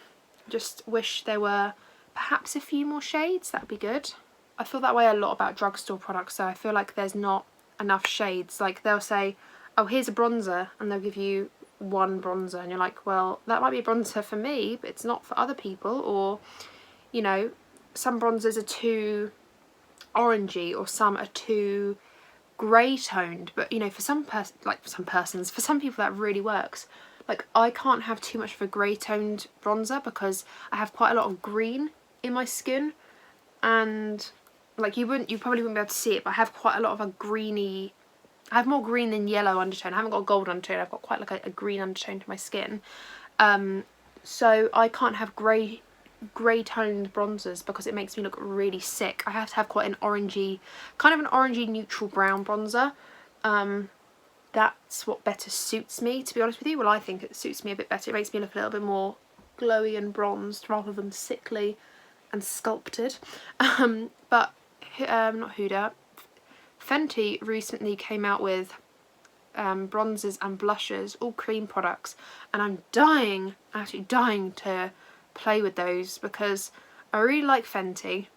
Just wish there were perhaps a few more shades. That'd be good. I feel that way a lot about drugstore products, so I feel like there's not enough shades. Like they'll say, oh, here's a bronzer, and they'll give you one bronzer, and you're like, well, that might be a bronzer for me, but it's not for other people. Or, you know, some bronzers are too orangey, or some are too grey toned, but you know, for some people that really works. Like I can't have too much of a grey toned bronzer because I have quite a lot of green in my skin, and like you probably wouldn't be able to see it, but I have quite a lot of a greeny, I have more green than yellow undertone. I haven't got a gold undertone, I've got quite like a green undertone to my skin. So I can't have grey toned bronzers because it makes me look really sick. I have to have quite an orangey, kind of an orangey neutral brown bronzer. That's what better suits me, to be honest with you. Well, I think it suits me a bit better. It makes me look a little bit more glowy and bronzed rather than sickly and sculpted. But not Huda, Fenty recently came out with bronzers and blushes, all cream products, and I'm dying, absolutely dying to play with those because I really like Fenty.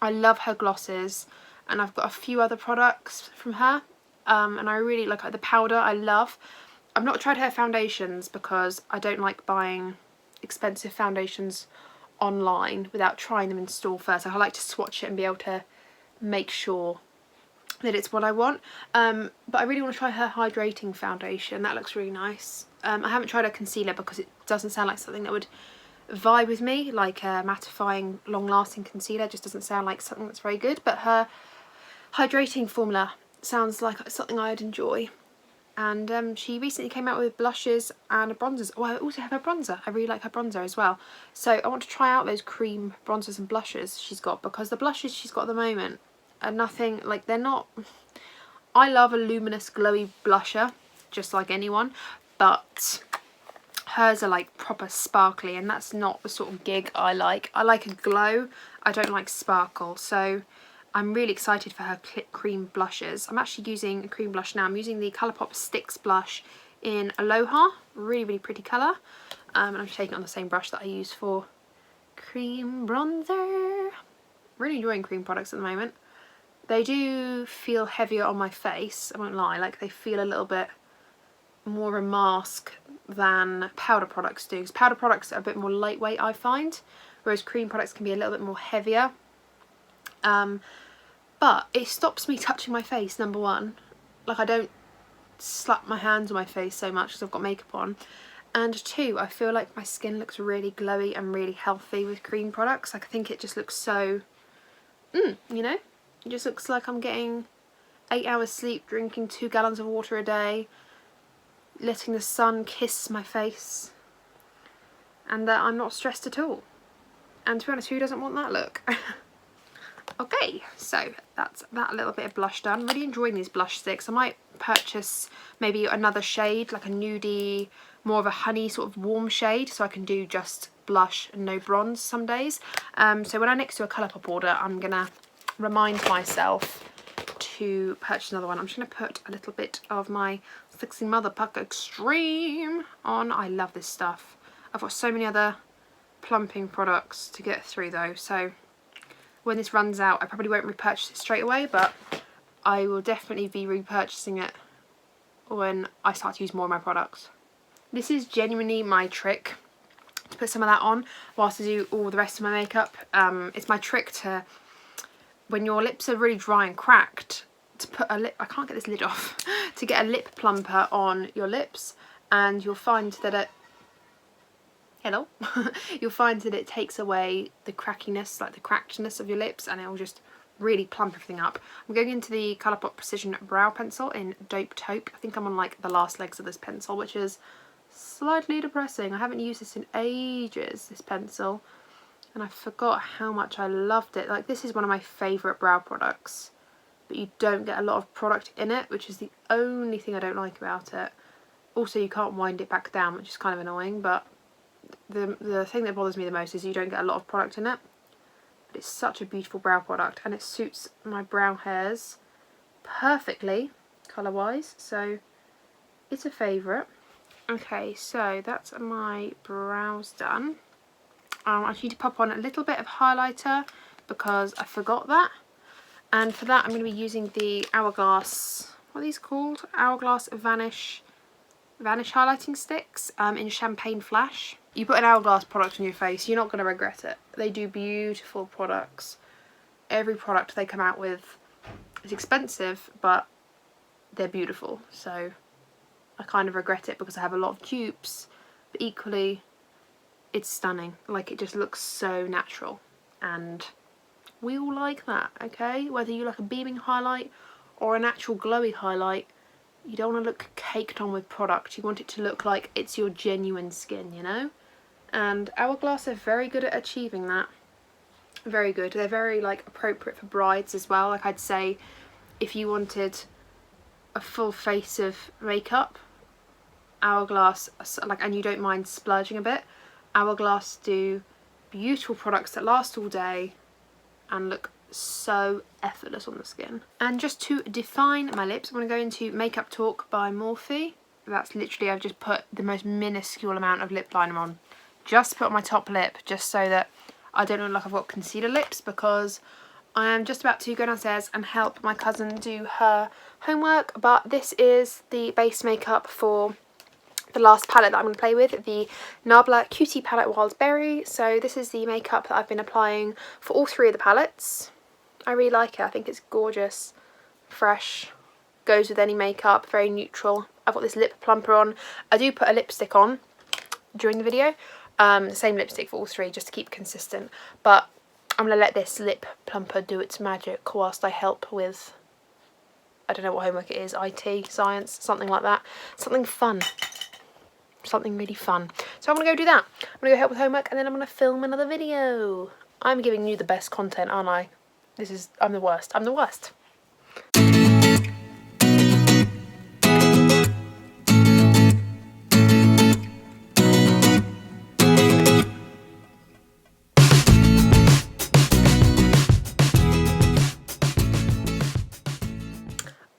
I love her glosses, and I've got a few other products from her, and I really like the powder. I love. I've not tried her foundations because I don't like buying expensive foundations online without trying them in store first. I like to swatch it and be able to make sure that it's what I want. But I really want to try her hydrating foundation. That looks really nice. I haven't tried her concealer because it doesn't sound like something that would vibe with me, like a mattifying long-lasting concealer just doesn't sound like something that's very good, but her hydrating formula sounds like something I'd enjoy. And she recently came out with blushes and bronzers. Oh, I also have her bronzer. I really like her bronzer as well. So I want to try out those cream bronzers and blushes she's got, because the blushes she's got at the moment are nothing, like they're not, I love a luminous glowy blusher just like anyone, but hers are like proper sparkly, and that's not the sort of gig I like. I like a glow, I don't like sparkle. So I'm really excited for her cream blushes. I'm actually using a cream blush now. I'm using the Colourpop Sticks blush in Aloha. Really, really pretty colour. And I'm taking it on the same brush that I use for cream bronzer. Really enjoying cream products at the moment. They do feel heavier on my face, I won't lie. Like they feel a little bit more a mask than powder products do. Because powder products are a bit more lightweight, I find, whereas cream products can be a little bit more heavier. But it stops me touching my face, number one. Like I don't slap my hands on my face so much because I've got makeup on. And two, I feel like my skin looks really glowy and really healthy with cream products. Like I think it just looks so, you know, it just looks like I'm getting 8 hours sleep, drinking 2 gallons of water a day, letting the sun kiss my face, and that I'm not stressed at all. And to be honest, who doesn't want that look? Okay, so that's that little bit of blush done. Really enjoying these blush sticks. I might purchase maybe another shade, like a nudie, more of a honey sort of warm shade, so I can do just blush and no bronze some days. So when I next do a Colourpop order, I'm gonna remind myself to purchase another one. I'm just gonna put a little bit of my Fixing Mother Puck Extreme on. I love this stuff. I've got so many other plumping products to get through though, so when this runs out I probably won't repurchase it straight away, but I will definitely be repurchasing it when I start to use more of my products. This is genuinely my trick, to put some of that on whilst I do all the rest of my makeup. It's my trick to, when your lips are really dry and cracked, to put a lip, I can't get this lid off, to get a lip plumper on your lips, and you'll find that it, hello, you'll find that it takes away the crackiness, like the crackedness of your lips, and it will just really plump everything up. I'm going into the Colourpop Precision Brow Pencil in Dope Taupe. I think I'm on like the last legs of this pencil, which is slightly depressing. I haven't used this in ages, this pencil, and I forgot how much I loved it. Like, this is one of my favourite brow products, but you don't get a lot of product in it, which is the only thing I don't like about it. Also, you can't wind it back down, which is kind of annoying, but the thing that bothers me the most is you don't get a lot of product in it. But it's such a beautiful brow product, and it suits my brow hairs perfectly colour wise, so it's a favourite. Okay, so that's my brows done. I need to pop on a little bit of highlighter because I forgot that, and for that I'm going to be using the Hourglass, what are these called? Hourglass Vanish highlighting sticks in Champagne Flash. You put an Hourglass product on your face, you're not going to regret it. They do beautiful products. Every product they come out with is expensive, but they're beautiful. So I kind of regret it because I have a lot of dupes, but equally it's stunning. Like, it just looks so natural, and we all like that, okay? Whether you like a beaming highlight or an actual glowy highlight, you don't want to look caked on with product. You want it to look like it's your genuine skin, you know? And Hourglass are very good at achieving that. Very good. They're very like appropriate for brides as well. Like, I'd say if you wanted a full face of makeup, Hourglass, like, and you don't mind splurging a bit, Hourglass do beautiful products that last all day and look so effortless on the skin. And just to define my lips, I'm going to go into Makeup Talk by Morphe. That's literally, I've just put the most minuscule amount of lip liner on, just put on my top lip, just so that I don't look like I've got concealer lips, because I am just about to go downstairs and help my cousin do her homework. But this is the base makeup for the last palette that I'm going to play with, the Nabla Cutie Palette Wild Berry. So this is the makeup that I've been applying for all three of the palettes. I really like it. I think it's gorgeous, fresh, goes with any makeup, very neutral. I've got this lip plumper on. I do put a lipstick on during the video, the same lipstick for all three, just to keep consistent, but I'm going to let this lip plumper do its magic whilst I help with, I don't know what homework it is, IT, science, something like that. Something fun. Something really fun. So I'm going to go do that. I'm going to go help with homework, and then I'm going to film another video. I'm giving you the best content, aren't I? I'm the worst. I'm the worst.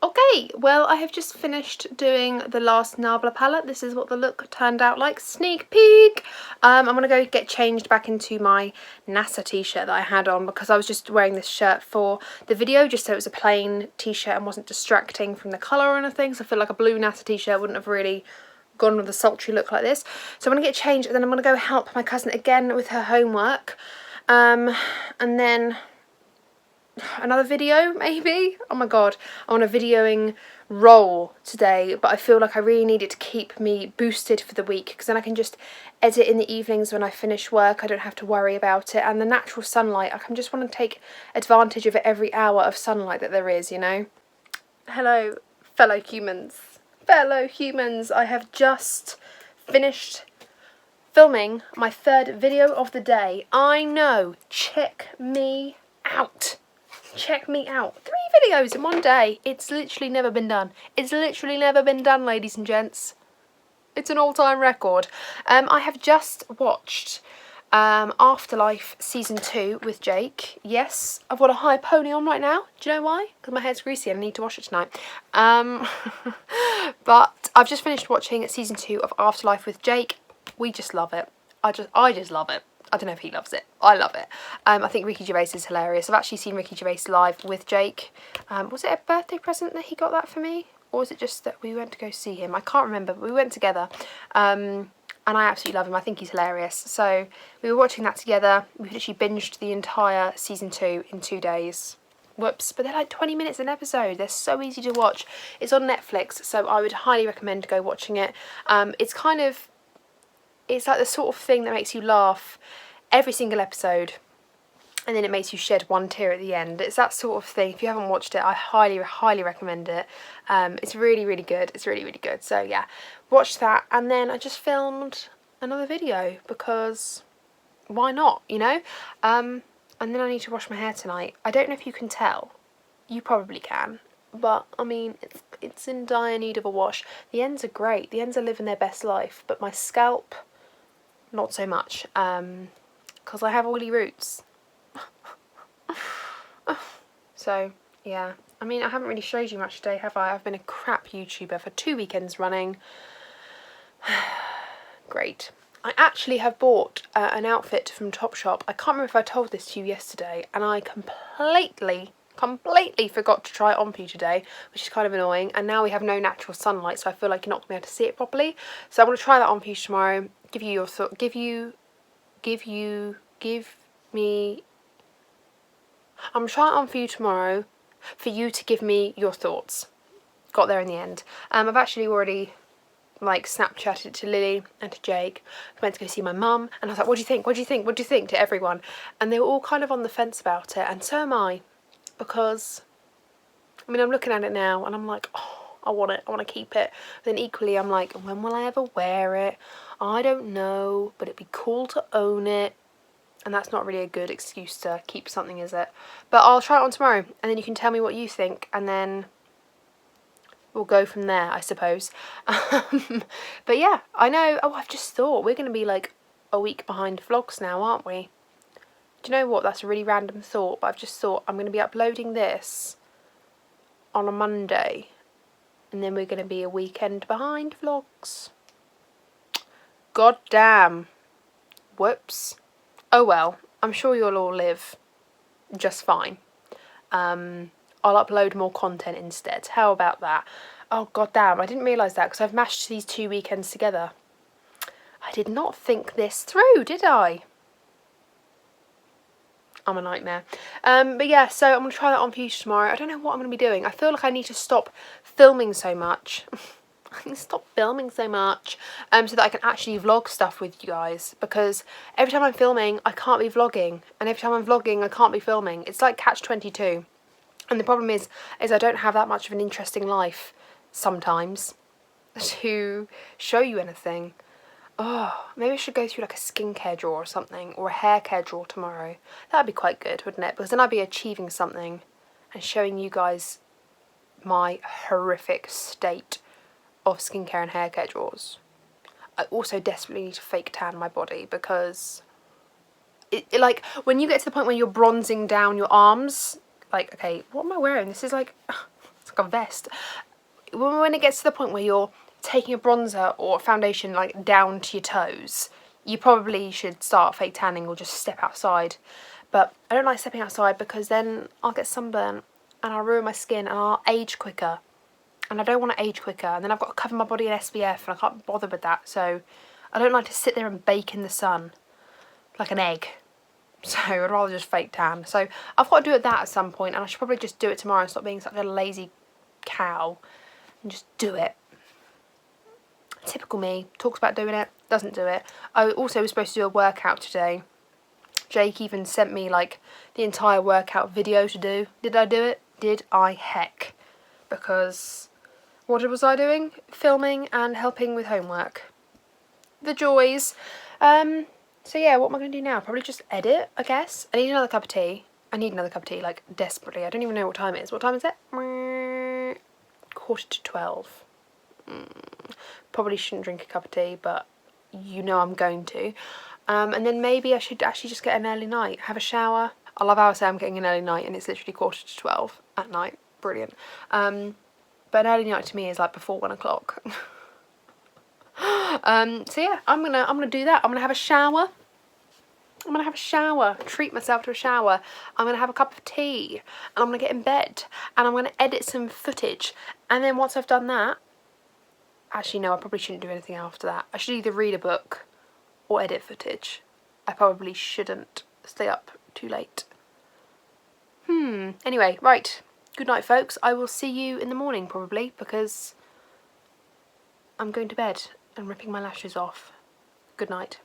Okay, well, I have just finished doing the last Nabla palette. This is what the look turned out like. Sneak peek! I'm going to go get changed back into my NASA t-shirt that I had on, because I was just wearing this shirt for the video, just so it was a plain t-shirt and wasn't distracting from the colour or anything. So I feel like a blue NASA t-shirt wouldn't have really gone with a sultry look like this. So I'm going to get changed, and then I'm going to go help my cousin again with her homework. And then another video maybe. Oh my god, I'm on a videoing roll today, but I feel like I really need it to keep me boosted for the week, because then I can just edit in the evenings when I finish work. I don't have to worry about it, and the natural sunlight, I can just want to take advantage of every hour of sunlight that there is, you know. Hello fellow humans. I have just finished filming my third video of the day. I know, check me out. Check me out. 3 videos in one day. It's literally never been done. It's literally never been done, ladies and gents. It's an all-time record. I have just watched Afterlife Season 2 with Jake. Yes, I've got a high pony on right now. Do you know why? Because my hair's greasy and I need to wash it tonight. But I've just finished watching Season 2 of Afterlife with Jake. We just love it. I just love it. I don't know if he loves it. I love it. I think Ricky Gervais is hilarious. I've actually seen Ricky Gervais live with Jake. Was it a birthday present that he got that for me? Or was it just that we went to go see him? I can't remember, but we went together. And I absolutely love him. I think he's hilarious. So we were watching that together. We literally binged the entire Season 2 in 2 days. Whoops. But they're like 20 minutes an episode. They're so easy to watch. It's on Netflix, so I would highly recommend go watching it. It's like the sort of thing that makes you laugh every single episode, and then it makes you shed one tear at the end. It's that sort of thing. If you haven't watched it, I highly, highly recommend it. It's really, really good. It's really, really good. So yeah, watch that. And then I just filmed another video because why not, you know? And then I need to wash my hair tonight. I don't know if you can tell. You probably can. But, I mean, it's in dire need of a wash. The ends are great. The ends are living their best life. But my scalp, not so much. Because I have oily roots. So, yeah. I mean, I haven't really showed you much today, have I? I've been a crap YouTuber for 2 weekends running. Great. I actually have bought an outfit from Topshop. I can't remember if I told this to you yesterday, and I completely forgot to try it on for you today, which is kind of annoying. And now we have no natural sunlight, so I feel like you're not going to be able to see it properly. So I'm going to try that on for you tomorrow. Give me. I'm trying it on for you tomorrow, for you to give me your thoughts. Got there in the end. I've actually already Snapchatted to Lily and to Jake. I went to go see my mum, and I was like, what do you think? What do you think? What do you think? To everyone. And they were all kind of on the fence about it, and so am I. Because, I mean, I'm looking at it now, and I'm like, oh, I want it. I want to keep it. But then equally, I'm like, when will I ever wear it? I don't know, but it'd be cool to own it. And that's not really a good excuse to keep something, is it? But I'll try it on tomorrow, and then you can tell me what you think, and then we'll go from there, I suppose. But yeah, I know. Oh, I've just thought we're going to be like a week behind vlogs now, aren't we? Do you know what? That's a really random thought, but I've just thought I'm going to be uploading this on a Monday, and then we're going to be a weekend behind vlogs. God damn. Whoops. Oh well, I'm sure you'll all live just fine. I'll upload more content instead. How about that? Oh god damn, I didn't realise that because I've mashed these 2 weekends together. I did not think this through, did I? I'm a nightmare. But yeah, so I'm going to try that on for you tomorrow. I don't know what I'm going to be doing. I feel like I need to stop filming so much. I can stop filming so much so that I can actually vlog stuff with you guys, because every time I'm filming I can't be vlogging, and every time I'm vlogging I can't be filming. It's like catch-22, and the problem is I don't have that much of an interesting life sometimes to show you anything. Oh, maybe I should go through like a skincare drawer or something, or a hair care drawer tomorrow. That'd be quite good, wouldn't it? Because then I'd be achieving something and showing you guys my horrific state of skincare and hair care drawers. I also desperately need to fake tan my body, because it like when you get to the point where you're bronzing down your arms, like, okay, what am I wearing? This is like, it's like a vest. When it gets to the point where you're taking a bronzer or a foundation like down to your toes, you probably should start fake tanning or just step outside. But I don't like stepping outside because then I'll get sunburn and I'll ruin my skin and I'll age quicker. And I don't want to age quicker, and then I've got to cover my body in SPF, and I can't bother with that, so I don't like to sit there and bake in the sun like an egg. So I'd rather just fake tan. So I've got to do that at some point, and I should probably just do it tomorrow and stop being such a lazy cow and just do it. Typical me. Talks about doing it, doesn't do it. I also was supposed to do a workout today. Jake even sent me like the entire workout video to do. Did I do it? Did I heck? Because what was I doing? Filming and helping with homework. The joys. So yeah, what am I going to do now? Probably just edit, I guess. I need another cup of tea. I need another cup of tea, like, desperately. I don't even know what time it is. What time is it? 11:45. Probably shouldn't drink a cup of tea, but you know I'm going to. And then maybe I should actually just get an early night, have a shower. I love how I say I'm getting an early night and it's literally 11:45 at night. Brilliant. But an early night to me is like before 1 o'clock. So yeah, I'm gonna do that. I'm gonna have a shower. Treat myself to a shower. I'm gonna have a cup of tea, and I'm gonna get in bed, and I'm gonna edit some footage. And then once I've done that, actually no, I probably shouldn't do anything after that. I should either read a book or edit footage. I probably shouldn't stay up too late. Anyway, right. Good night, folks. I will see you in the morning probably, because I'm going to bed and ripping my lashes off. Good night.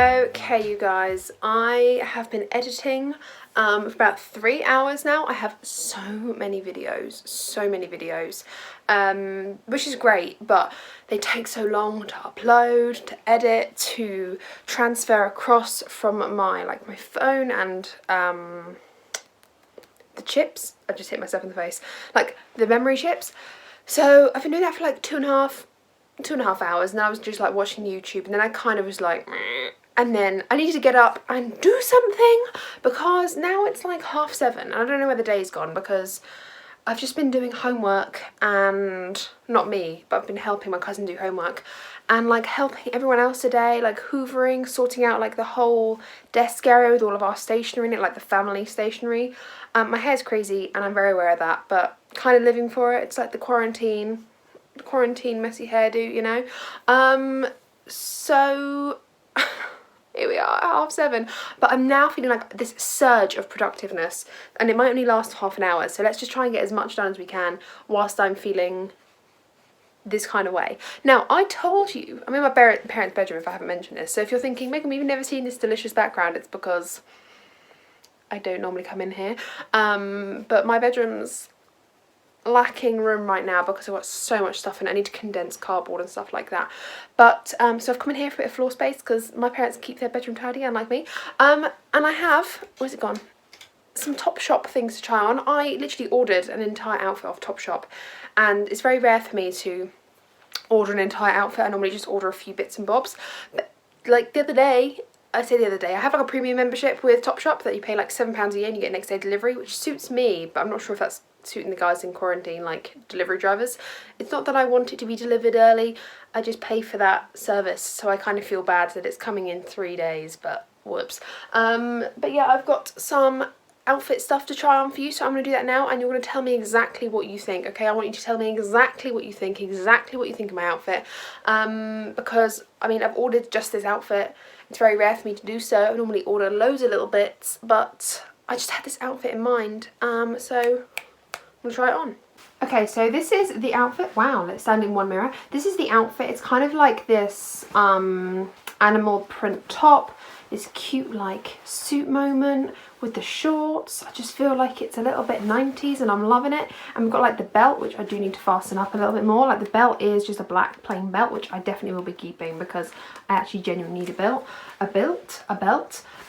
Okay, you guys, I have been editing for about 3 hours now. I have so many videos, which is great, but they take so long to upload, to edit, to transfer across from my phone and the chips. I just hit myself in the face, like the memory chips. So I've been doing that for like two and a half hours, and I was just like watching YouTube, and then I kind of was like, meh. And then I needed to get up and do something, because now it's like 7:30 and I don't know where the day's gone, because I've just been doing homework, and not me, but I've been helping my cousin do homework, and like helping everyone else today, like hoovering, sorting out like the whole desk area with all of our stationery in it, like the family stationery. My hair's crazy and I'm very aware of that, but kind of living for it. It's like the quarantine messy hairdo, you know. So here we are at 7:30, but I'm now feeling like this surge of productiveness, and it might only last half an hour, so let's just try and get as much done as we can whilst I'm feeling this kind of way. Now, I told you, I'm in my parents' bedroom if I haven't mentioned this, so if you're thinking, Megan, we've never seen this delicious background, it's because I don't normally come in here. But my bedroom's lacking room right now because I've got so much stuff in it. I need to condense cardboard and stuff like that. But so I've come in here for a bit of floor space because my parents keep their bedroom tidy, unlike me. And I have, where's it gone? Some Topshop things to try on. I literally ordered an entire outfit off Topshop, and it's very rare for me to order an entire outfit. I normally just order a few bits and bobs. But like the other day, I have like a premium membership with Topshop that you pay like £7 a year and you get next day delivery, which suits me, but I'm not sure if that's suiting the guys in quarantine, like delivery drivers. It's not that I want it to be delivered early, I just pay for that service, so I kind of feel bad that it's coming in 3 days, but whoops. But yeah, I've got some outfit stuff to try on for you, so I'm going to do that now, and you're going to tell me exactly what you think, okay? I want you to tell me exactly what you think of my outfit, because, I mean, I've ordered just this outfit. It's very rare for me to do so. I normally order loads of little bits, but I just had this outfit in mind, so I'm going to try it on. Okay, so this is the outfit. Wow, let's stand in one mirror. This is the outfit. It's kind of like this animal print top, this cute like suit moment with the shorts. I just feel like it's a little bit 90s and I'm loving it. And we've got like the belt, which I do need to fasten up a little bit more. Like the belt is just a black plain belt, which I definitely will be keeping because I actually genuinely need a belt.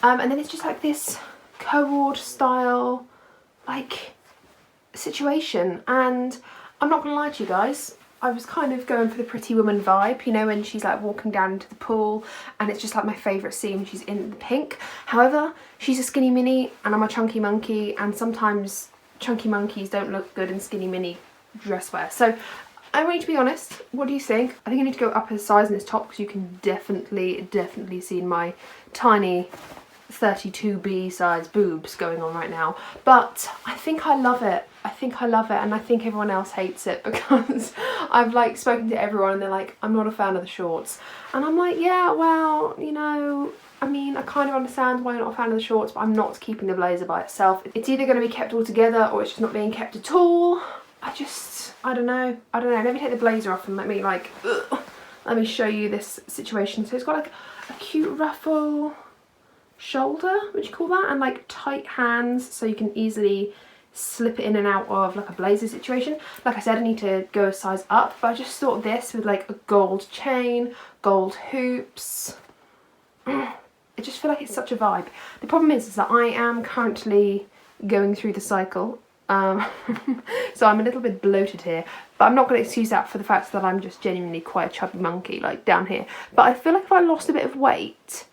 And then it's just like this co-ord style like situation, and I'm not gonna lie to you guys, I was kind of going for the Pretty Woman vibe, you know, when she's like walking down into the pool, and it's just like my favourite scene, she's in the pink. However, she's a skinny mini and I'm a chunky monkey, and sometimes chunky monkeys don't look good in skinny mini dress wear. So I want you to be honest, what do you think? I think I need to go up a size in this top because you can definitely see my tiny 32B size boobs going on right now, but I think I love it. And I think everyone else hates it because I've like spoken to everyone and they're like, I'm not a fan of the shorts, and I'm like, yeah, well, you know, I mean, I kind of understand why you're not a fan of the shorts, but I'm not keeping the blazer by itself. It's either going to be kept all together or it's just not being kept at all. I don't know. Let me take the blazer off and let me show you this situation. So it's got like a cute ruffle shoulder, would you call that, and like tight hands so you can easily slip it in and out of like a blazer situation. Like I said, I need to go a size up, but I just thought this with like a gold chain, gold hoops, I just feel like it's such a vibe. The problem is that I am currently going through the cycle, so I'm a little bit bloated here, but I'm not going to excuse that for the fact that I'm just genuinely quite a chubby monkey like down here. But I feel like if I lost a bit of weight,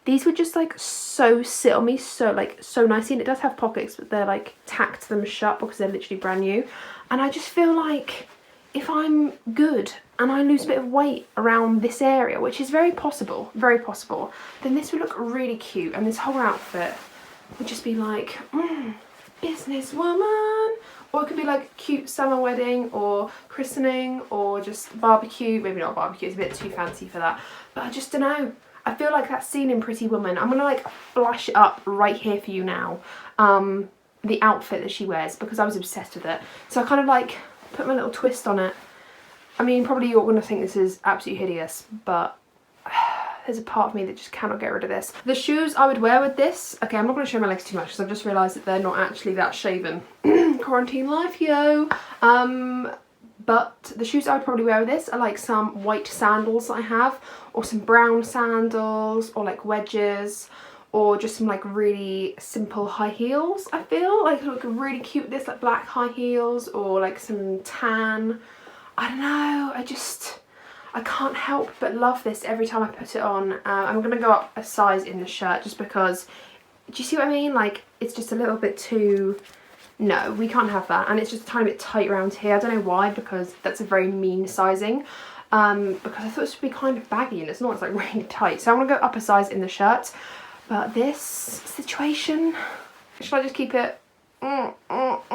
these would just like so sit on me so nicely, and it does have pockets, but they're like tacked them shut because they're literally brand new. And I just feel like if I'm good and I lose a bit of weight around this area, which is very possible, then this would look really cute, and this whole outfit would just be like, businesswoman. Or it could be like cute summer wedding or christening or just barbecue. Maybe not barbecue, it's a bit too fancy for that, but I just don't know. I feel like that scene in Pretty Woman, I'm gonna like flash it up right here for you now, the outfit that she wears, because I was obsessed with it. So I kind of like put my little twist on it. I mean, probably you're gonna think this is absolutely hideous, but there's a part of me that just cannot get rid of this. The shoes I would wear with this, okay, I'm not gonna show my legs too much because I've just realised that they're not actually that shaven. Quarantine life, yo. But the shoes I would probably wear with this are like some white sandals that I have, or some brown sandals, or like wedges, or just some like really simple high heels. I feel like look really cute with this, like black high heels, or like some tan. I don't know, I can't help but love this every time I put it on. I'm gonna go up a size in the shirt just because, do you see what I mean? Like, it's just a little bit too, no, we can't have that. And it's just a tiny bit tight around here. I don't know why, because that's a very mean sizing. Because I thought this would be kind of baggy, and it's not, it's like really tight. So I'm gonna go up a size in the shirt. But this situation, should I just keep it? I don't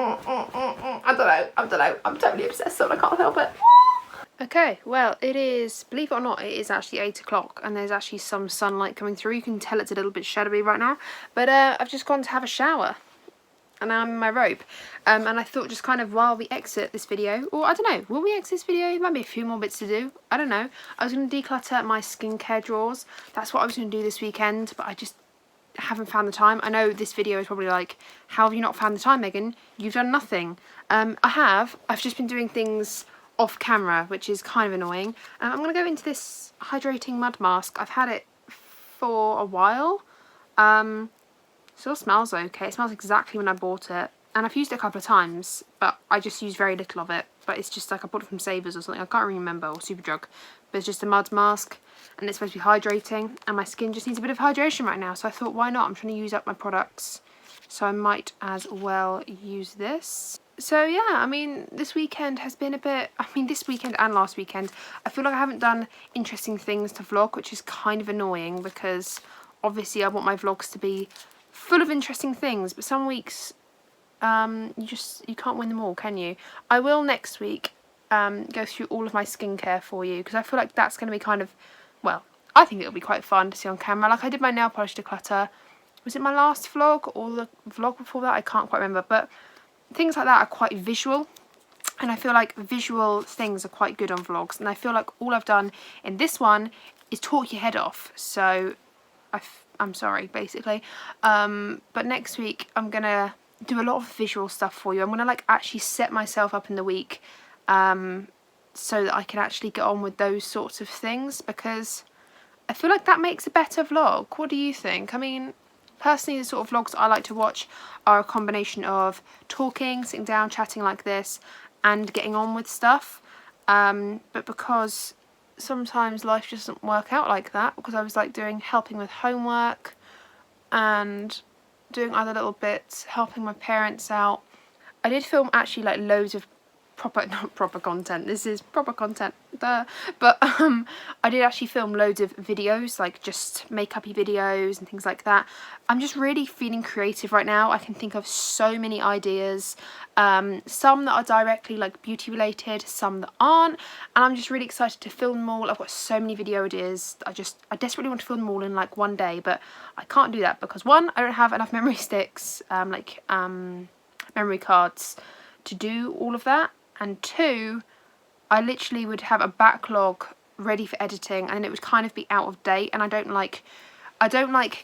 know. I'm totally obsessed, so I can't help it. Okay, well, it is, believe it or not, it is actually 8 o'clock, and there's actually some sunlight coming through. You can tell it's a little bit shadowy right now, but I've just gone to have a shower, and now I'm in my robe, and I thought just kind of while we exit this video, or I don't know, will we exit this video? There might be a few more bits to do, I don't know. I was going to declutter my skincare drawers. That's what I was going to do this weekend, but I just haven't found the time. I know this video is probably like, how have you not found the time, Megan? You've done nothing. I've just been doing things off camera, which is kind of annoying. I'm going to go into this hydrating mud mask. I've had it for a while. Still smells okay. It smells exactly when I bought it. And I've used it a couple of times, but I just use very little of it. But it's just like I bought it from Savers or something. I can't really remember, or Superdrug. But it's just a mud mask, and it's supposed to be hydrating. And my skin just needs a bit of hydration right now. So I thought, why not? I'm trying to use up my products, so I might as well use this. So yeah, I mean, this weekend has been a bit, this weekend and last weekend, I feel like I haven't done interesting things to vlog, which is kind of annoying because obviously I want my vlogs to be full of interesting things, but some weeks you can't win them all, can you? I will next week go through all of my skincare for you, because I feel like that's going to be kind of, well, I think it'll be quite fun to see on camera. Like I did my nail polish declutter. Was it my last vlog or the vlog before that? I can't quite remember, but things like that are quite visual, and I feel like visual things are quite good on vlogs, and I feel like all I've done in this one is talk your head off, so I'm sorry, basically. But next week I'm gonna do a lot of visual stuff for you. I'm gonna like actually set myself up in the week so that I can actually get on with those sorts of things, because I feel like that makes a better vlog. What do you think? I mean, personally, the sort of vlogs I like to watch are a combination of talking, sitting down, chatting like this, and getting on with stuff. But because sometimes life just doesn't work out like that, because I was like helping with homework and doing other little bits, helping my parents out. I did film actually like loads of not proper content, this is proper content, but I did actually film loads of videos, like just makeup-y videos and things like that. I'm just really feeling creative right now. I can think of so many ideas, some that are directly like beauty related, some that aren't, and I'm just really excited to film them all. I've got so many video ideas. I desperately want to film them all in like one day, but I can't do that because one, I don't have enough memory sticks, memory cards to do all of that. And two, I literally would have a backlog ready for editing, and it would kind of be out of date, and I don't like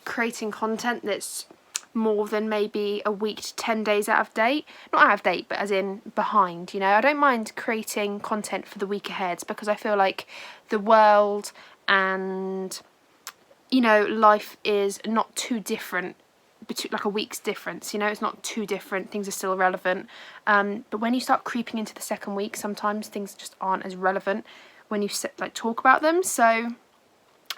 creating content that's more than maybe a week to 10 days out of date. Not out of date, but as in behind, you know. I don't mind creating content for the week ahead, because I feel like the world and, you know, life is not too different, like a week's difference, you know, it's not too different, things are still relevant, but when you start creeping into the second week, sometimes things just aren't as relevant when you talk about them. So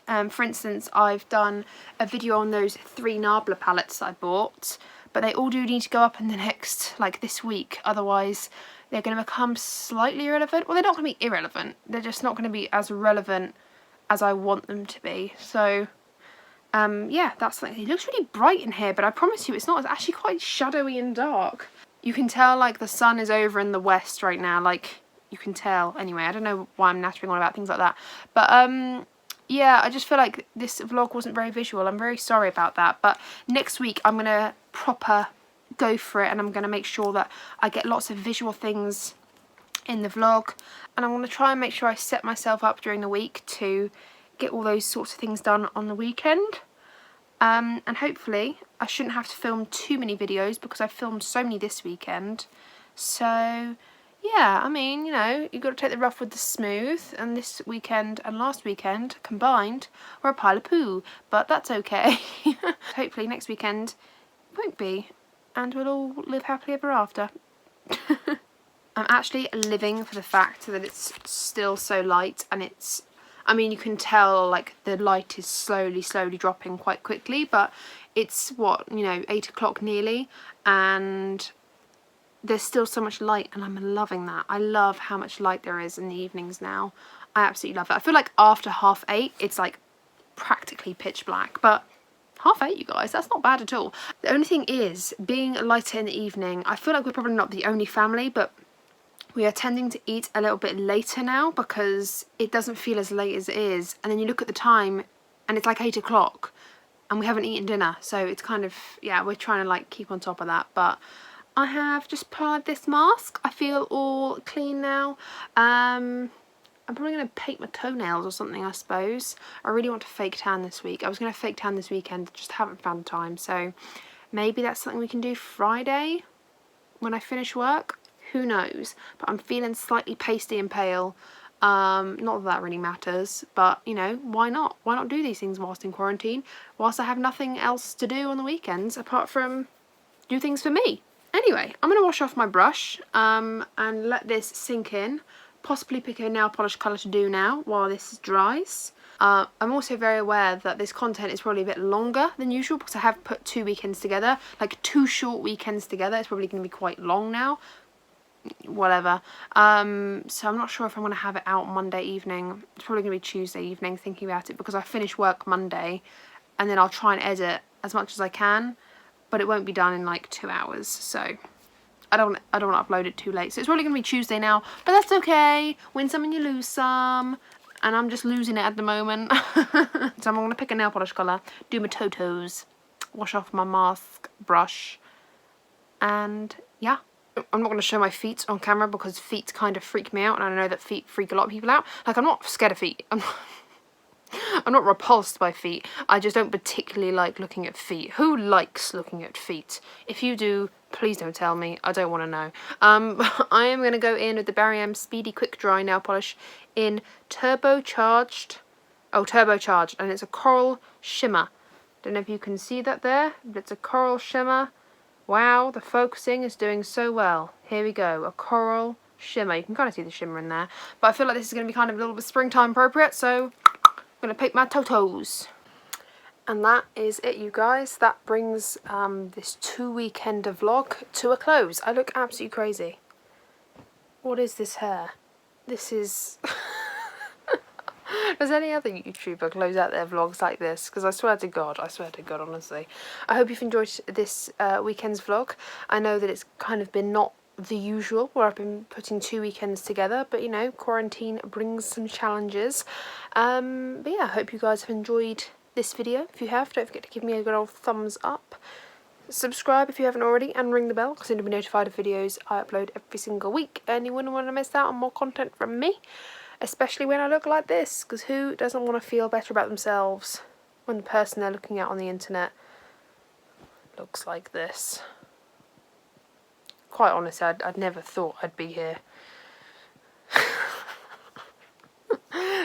for instance, I've done a video on those 3 Nabla palettes that I bought, but they all do need to go up in the next, like this week, otherwise they're going to become slightly irrelevant. Well, they're not going to be irrelevant, they're just not going to be as relevant as I want them to be. So yeah, that's something. It looks really bright in here, but I promise you it's not. It's actually quite shadowy and dark. You can tell like the sun is over in the west right now, like you can tell. Anyway, I don't know why I'm nattering on about things like that, but yeah, I just feel like this vlog wasn't very visual. I'm very sorry about that, but next week I'm gonna proper go for it, and I'm gonna make sure that I get lots of visual things in the vlog, and I'm gonna try and make sure I set myself up during the week to get all those sorts of things done on the weekend, and hopefully I shouldn't have to film too many videos, because I've filmed so many this weekend. So yeah, I mean, you know, you've got to take the rough with the smooth, and this weekend and last weekend combined were a pile of poo, but that's okay. Hopefully next weekend won't be, and we'll all live happily ever after. I'm actually living for the fact that it's still so light, and it's, I mean, you can tell like the light is slowly dropping quite quickly, but it's what, you know, 8 o'clock nearly, and there's still so much light, and I'm loving that. I love how much light there is in the evenings now. I absolutely love it. I feel like after 8:30 it's like practically pitch black, but 8:30, you guys, that's not bad at all. The only thing is, being lighter in the evening, I feel like we're probably not the only family, but we are tending to eat a little bit later now, because it doesn't feel as late as it is, and then you look at the time and it's like 8 o'clock and we haven't eaten dinner, so it's kind of, yeah, we're trying to like keep on top of that. But I have just applied this mask. I feel all clean now. I'm probably going to paint my toenails or something, I suppose. I really want to fake tan this week. I was going to fake tan this weekend, just haven't found time. So maybe that's something we can do Friday when I finish work. Who knows? But I'm feeling slightly pasty and pale. Not that really matters, but you know, why not? Why not do these things whilst in quarantine, whilst I have nothing else to do on the weekends apart from do things for me. Anyway, I'm going to wash off my brush and let this sink in. Possibly pick a nail polish colour to do now while this dries. I'm also very aware that this content is probably a bit longer than usual because I have put 2 weekends together, like 2 short weekends together. It's probably going to be quite long now. Whatever. So I'm not sure if I'm going to have it out Monday evening. It's probably going to be Tuesday evening, thinking about it, because I finish work Monday and then I'll try and edit as much as I can, but it won't be done in like 2 hours, so I don't want to upload it too late. So it's probably going to be Tuesday now, but that's okay. Win some and you lose some, and I'm just losing it at the moment. So I'm going to pick a nail polish colour, do my toes, wash off my mask brush, and yeah. I'm not going to show my feet on camera because feet kind of freak me out, and I know that feet freak a lot of people out. Like, I'm not scared of feet. I'm not repulsed by feet. I just don't particularly like looking at feet. Who likes looking at feet? If you do, please don't tell me. I don't want to know. I am going to go in with the Barry M Speedy Quick Dry Nail Polish in turbocharged, and it's a coral shimmer. Don't know if you can see that there, but it's a coral shimmer. Wow, the focusing is doing so well. Here we go, a coral shimmer. You can kind of see the shimmer in there. But I feel like this is going to be kind of a little bit springtime appropriate, so I'm going to pick my toes. And that is it, you guys. That brings this 2-weekender vlog to a close. I look absolutely crazy. What is this hair? This is... Does any other YouTuber close out their vlogs like this? Because I swear to God, honestly. I hope you've enjoyed this weekend's vlog. I know that it's kind of been not the usual, where I've been putting 2 weekends together, but you know, quarantine brings some challenges. But yeah, I hope you guys have enjoyed this video. If you have, don't forget to give me a good old thumbs up. Subscribe if you haven't already, and ring the bell because you'll be notified of videos I upload every single week, and you wouldn't want to miss out on more content from me. Especially when I look like this, because who doesn't want to feel better about themselves when the person they're looking at on the internet looks like this? Quite honestly, I'd never thought I'd be here.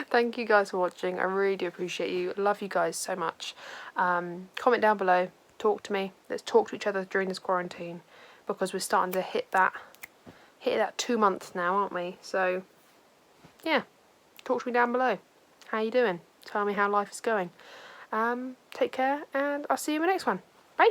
Thank you guys for watching. I really do appreciate you. Love you guys so much. Comment down below. Talk to me. Let's talk to each other during this quarantine, because we're starting to hit that 2 months now, aren't we? So yeah, talk to me down below. How you doing? Tell me how life is going. Take care, and I'll see you in the next one. Bye!